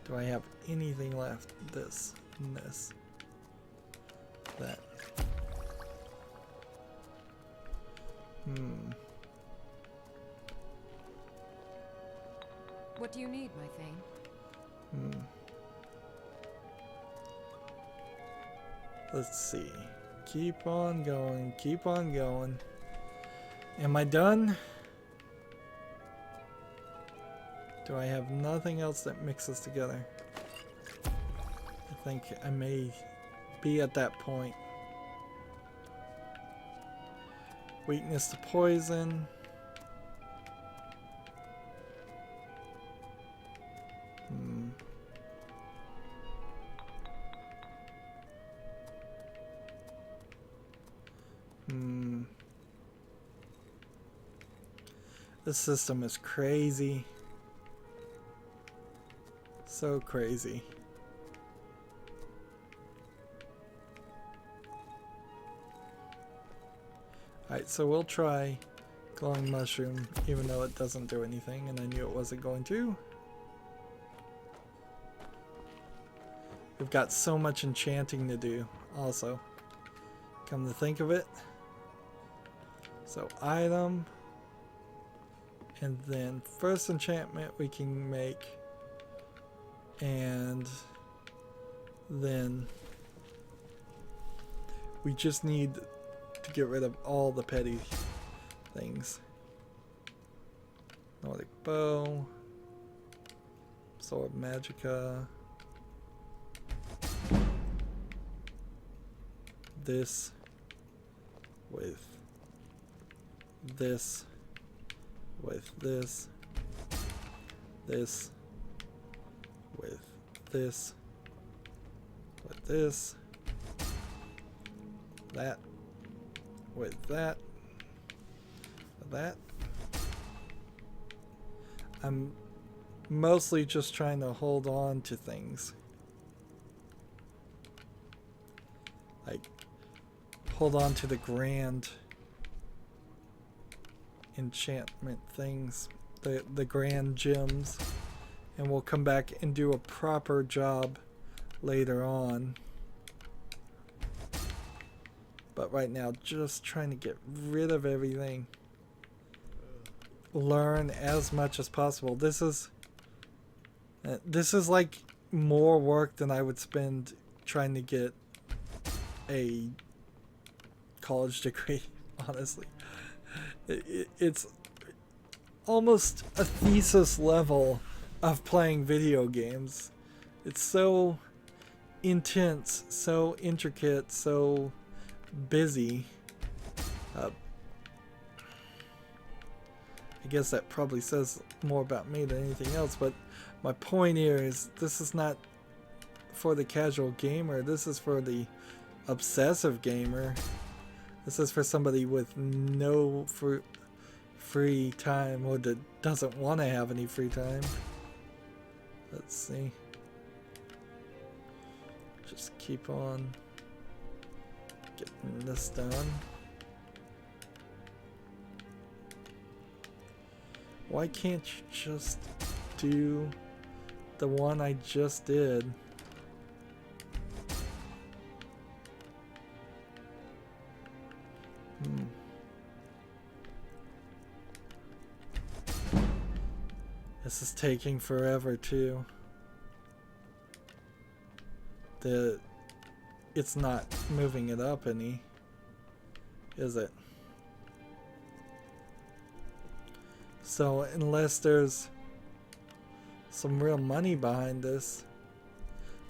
Do I have anything left? This, and this, that. What do you need, my thing? Let's see. Keep on going. Keep on going. Am I done? Do I have nothing else that mixes together? I think I may be at that point. Weakness to poison. This system is crazy. So crazy. Alright, so we'll try glowing mushroom, even though it doesn't do anything, and I knew it wasn't going to. We've got so much enchanting to do, also. Come to think of it. So, item. And then first enchantment we can make. And then we just need to get rid of all the petty things. Nordic bow, sword magica, this with this with this, this with this, with this, that, with that, with that. I'm mostly just trying to hold on to things. Like, hold on to the grand enchantment things, the grand gems, and we'll come back and do a proper job later on. But right now, just trying to get rid of everything. Learn as much as possible. This is like more work than I would spend trying to get a college degree, honestly. It's almost a thesis level of playing video games. It's so intense, so intricate, so busy. I guess that probably says more about me than anything else, but my point here is this is not for the casual gamer. This is for the obsessive gamer. This is for somebody with no free time, or that doesn't want to have any free time. Let's see. Just keep on getting this done. Why can't you just do the one I just did? This is taking forever too. It's not moving it up any, is it? So unless there's some real money behind this,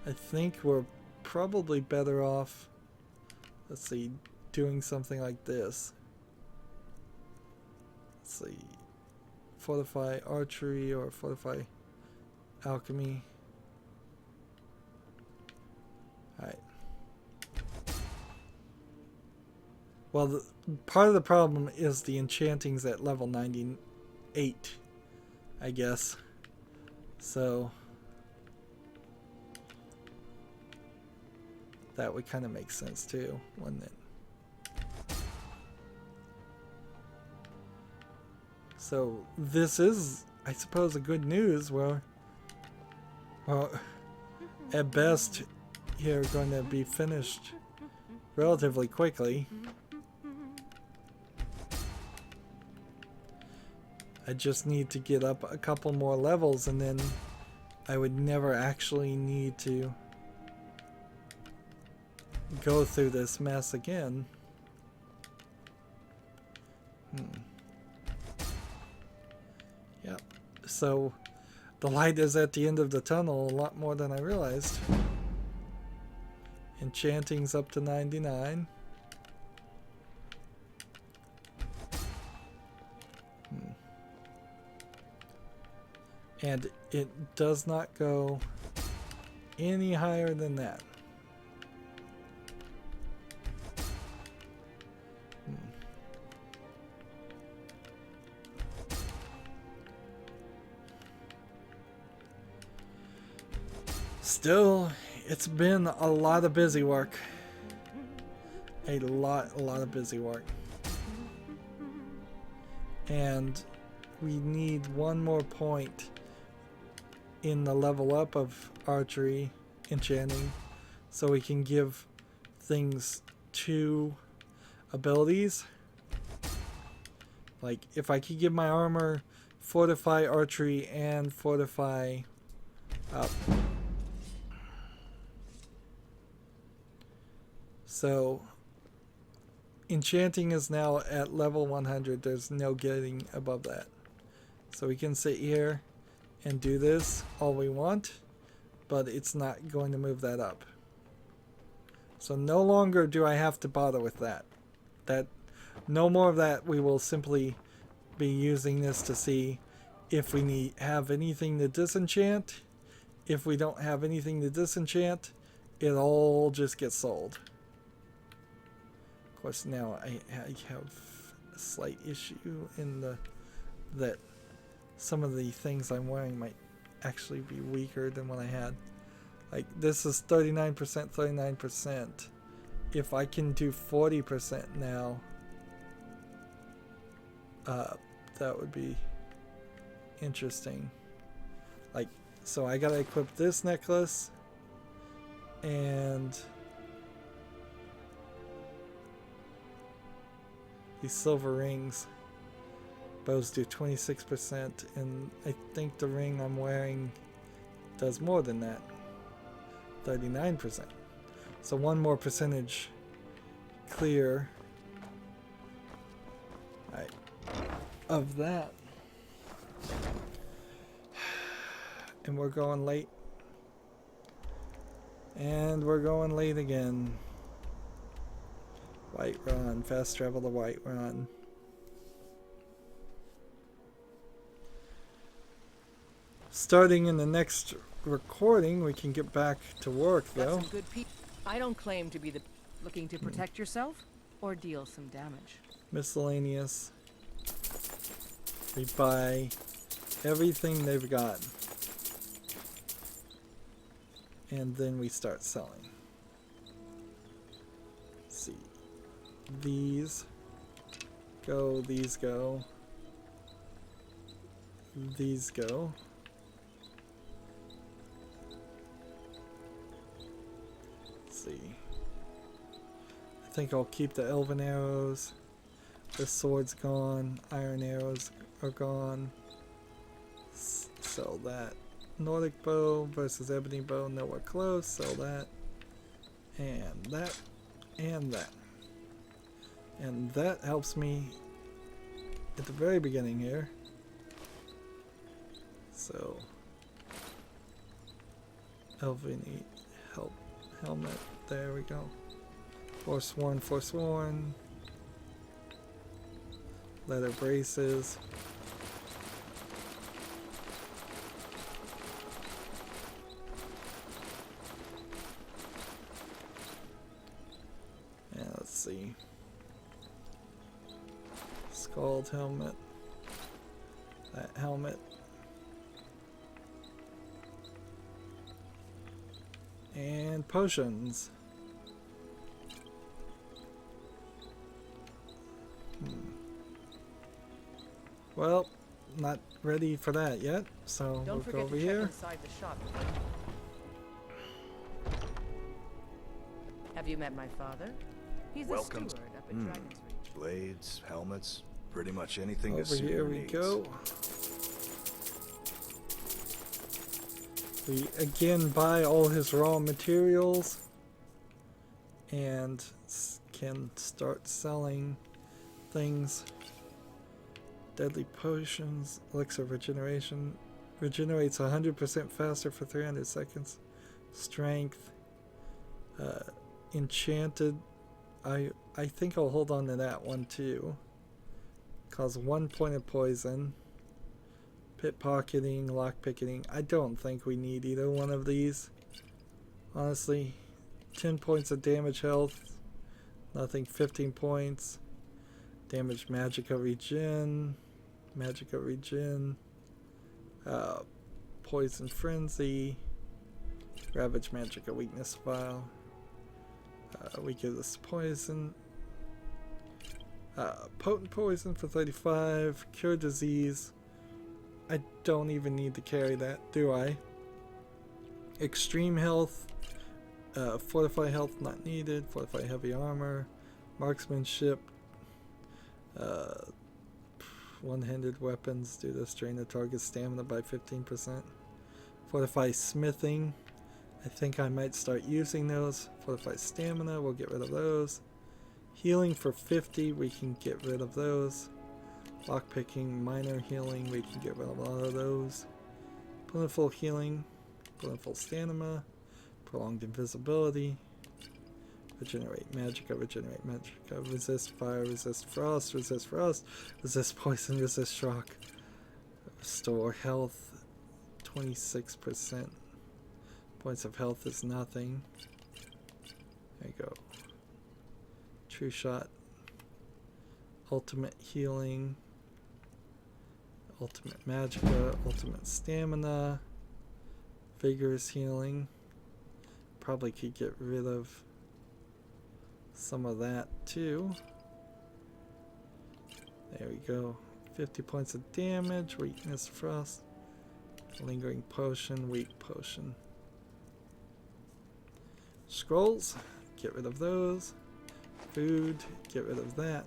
I think we're probably better off, let's see, doing something like this. Let's see, fortify archery or fortify alchemy. Alright. Well, part of the problem is the enchanting's at level 98, I guess. So that would kind of make sense too, wouldn't it? So this is, I suppose, a good news. Well, at best, you're going to be finished relatively quickly. I just need to get up a couple more levels, and then I would never actually need to go through this mess again. Yep. So the light is at the end of the tunnel a lot more than I realized. Enchanting's up to 99. And it does not go any higher than that. Still, it's been a lot of busy work. A lot of busy work. And we need one more point in the level up of archery enchanting so we can give things 2 abilities. Like if I could give my armor fortify archery and fortify up. So enchanting is now at level 100. There's no getting above that. So we can sit here and do this all we want, but it's not going to move that up. So no longer do I have to bother with that. No more of that. We will simply be using this to see if we have anything to disenchant. If we don't have anything to disenchant, it all just gets sold. Of course, now I have a slight issue in that some of the things I'm wearing might actually be weaker than what I had. Like this is 39%, 39%. If I can do 40% now, that would be interesting. Like, so I gotta equip this necklace and these silver rings. Bows do 26%, and I think the ring I'm wearing does more than that, 39%. So one more percentage clear of that. And we're going late. And we're going late again. Whiterun, fast travel to Whiterun. Starting in the next recording, we can get back to work, though. Got some good people. I don't claim to be the looking to protect yourself or deal some damage. Miscellaneous. We buy everything they've got. And then we start selling. Let's see. These go, these go. These go. See. I think I'll keep the elven arrows. The sword's gone. Iron arrows are gone. Sell that. Nordic bow versus ebony bow. Nowhere close. Sell that. And that. And that. And that helps me at the very beginning here. So. Elven helmet. There we go. Forsworn, Forsworn. Leather braces. Yeah, let's see. Scald helmet. That helmet. And potions. Well, not ready for that yet, so Don't we'll forget go over to check here. inside the shop. Have you met my father? He's Welcome. a steward up at Dragon's Reach. Blades, helmets, Pretty much anything a Over here suitor we needs. go. We again buy all his raw materials and can start selling things. Deadly potions, elixir of regeneration, regenerates 100% faster for 300 seconds. Strength, enchanted. I think I'll hold on to that one too. Cause 1 point of poison. Pickpocketing, lockpicketing. I don't think we need either one of these. Honestly, 10 points of damage health. Nothing. 15 points. Damage magicka regen. Magicka regen. Poison frenzy. Ravage magicka weakness file. We give this poison. Potent poison for 35. Cure disease. I don't even need to carry that, do I? Extreme health. Fortify health not needed. Fortify heavy armor. Marksmanship. One-handed weapons do this. Drain the target's stamina by 15%. Fortify smithing. I think I might start using those. Fortify stamina. We'll get rid of those. Healing for 50. We can get rid of those. Lockpicking, minor healing, we can get rid of all of those. Plentiful healing, plentiful stamina, prolonged invisibility, regenerate magicka, resist fire, resist frost, resist poison, resist shock, restore health, 26%. Points of health is nothing. There you go. True shot, ultimate healing. Ultimate magicka, ultimate stamina, vigorous healing. Probably could get rid of some of that too. There we go. 50 points of damage, weakness, frost, lingering potion, weak potion. Scrolls, get rid of those. Food, get rid of that.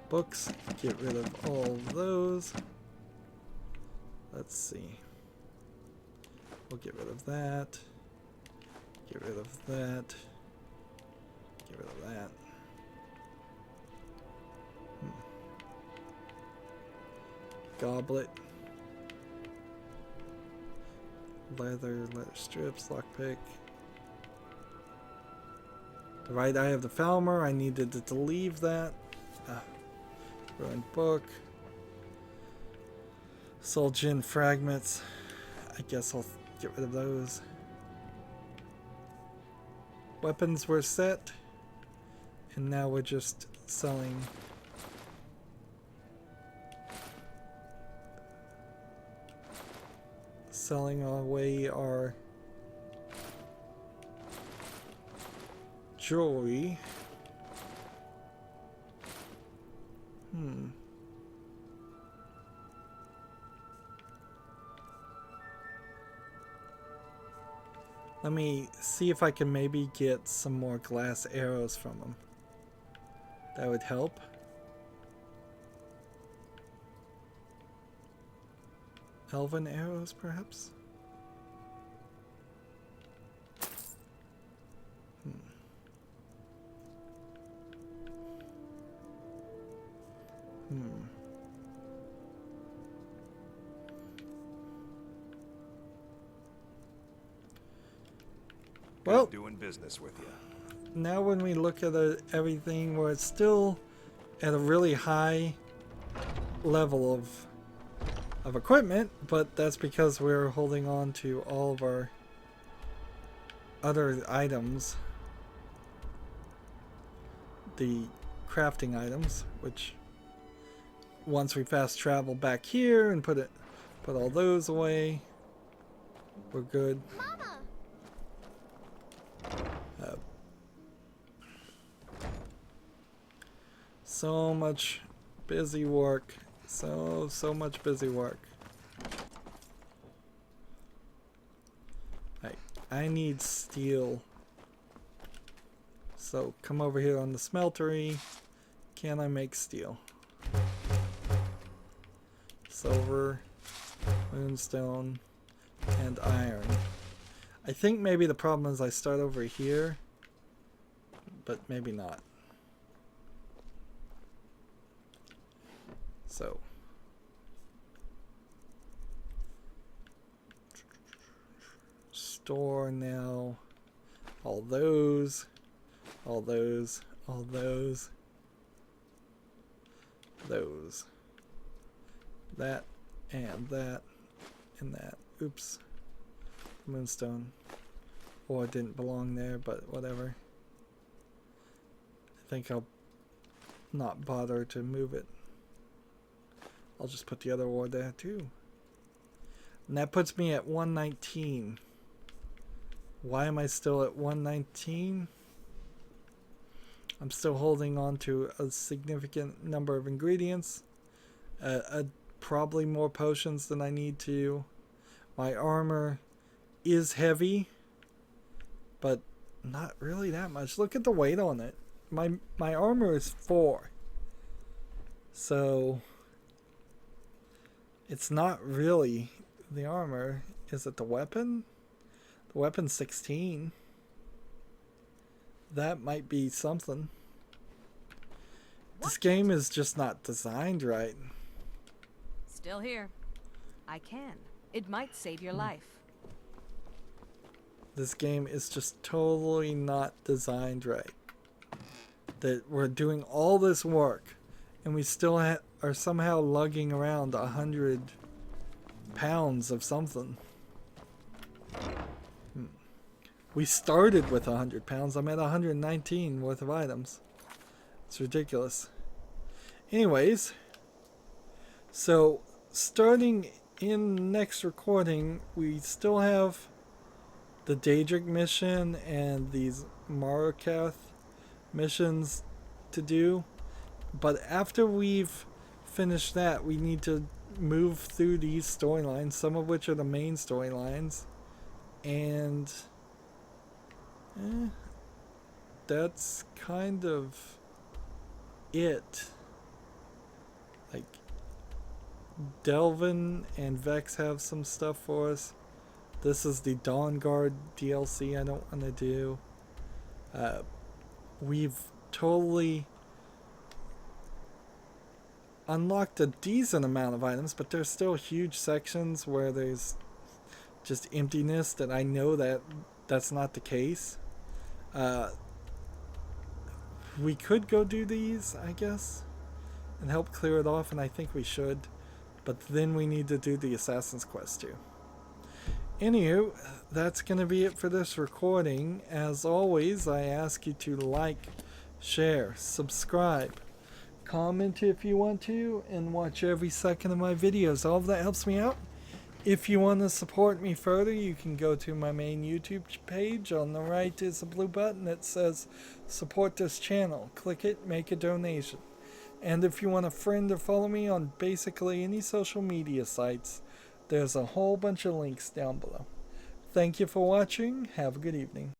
Books, get rid of all of those. Let's see. We'll get rid of that. Get rid of that. Get rid of that. Goblet. Leather strips, lockpick. Right, I have the Falmer. I needed to leave that. Ruined book. Soul gin fragments. I guess I'll get rid of those. Weapons were set. And now we're just selling. Selling away our jewelry. Let me see if I can maybe get some more glass arrows from them. That would help. Elven arrows, perhaps? Well, Doing business with you. now when we look at everything, we're still at a really high level of equipment, but that's because we're holding on to all of our other items, the crafting items, which once we fast travel back here and put all those away, we're good. Mama! So much busy work. So much busy work. I need steel. So come over here on the smeltery. Can I make steel? silver, moonstone, and iron. I think maybe the problem is I start over here, but maybe not. So store now all those, those, that, and that, and that. Oops. Moonstone. Or it didn't belong there, but whatever. I think I'll not bother to move it. I'll just put the other ore there too. And that puts me at 119. Why am I still at 119? I'm still holding on to a significant number of ingredients. Probably more potions than I need to. My armor is heavy, but not really that much. Look at the weight on it. My armor is 4. So it's not really the armor. Is it the weapon? The weapon's 16. That might be something. This game is just not designed right. Still here. I can. It might save your life. This game is just totally not designed right. That we're doing all this work and we still are somehow lugging around 100 pounds of something. We started with 100 pounds. I'm at 119 worth of items. It's ridiculous. Anyways, so starting in next recording, we still have the Daedric mission and these Marakath missions to do. But after we've finished that, we need to move through these storylines, some of which are the main storylines. And that's kind of it. Like, Delvin and Vex have some stuff for us. This is the Dawn Guard DLC I don't want to do. We've totally unlocked a decent amount of items, but there's still huge sections where there's just emptiness that I know that that's not the case. We could go do these, I guess, and help clear it off, and I think we should. But then we need to do the Assassin's Quest too. Anywho, that's going to be it for this recording. As always, I ask you to like, share, subscribe, comment if you want to, and watch every second of my videos. All of that helps me out. If you want to support me further, you can go to my main YouTube page. On the right is a blue button that says support this channel. Click it, make a donation. And if you want to friend or follow me on basically any social media sites, there's a whole bunch of links down below. Thank you for watching. Have a good evening.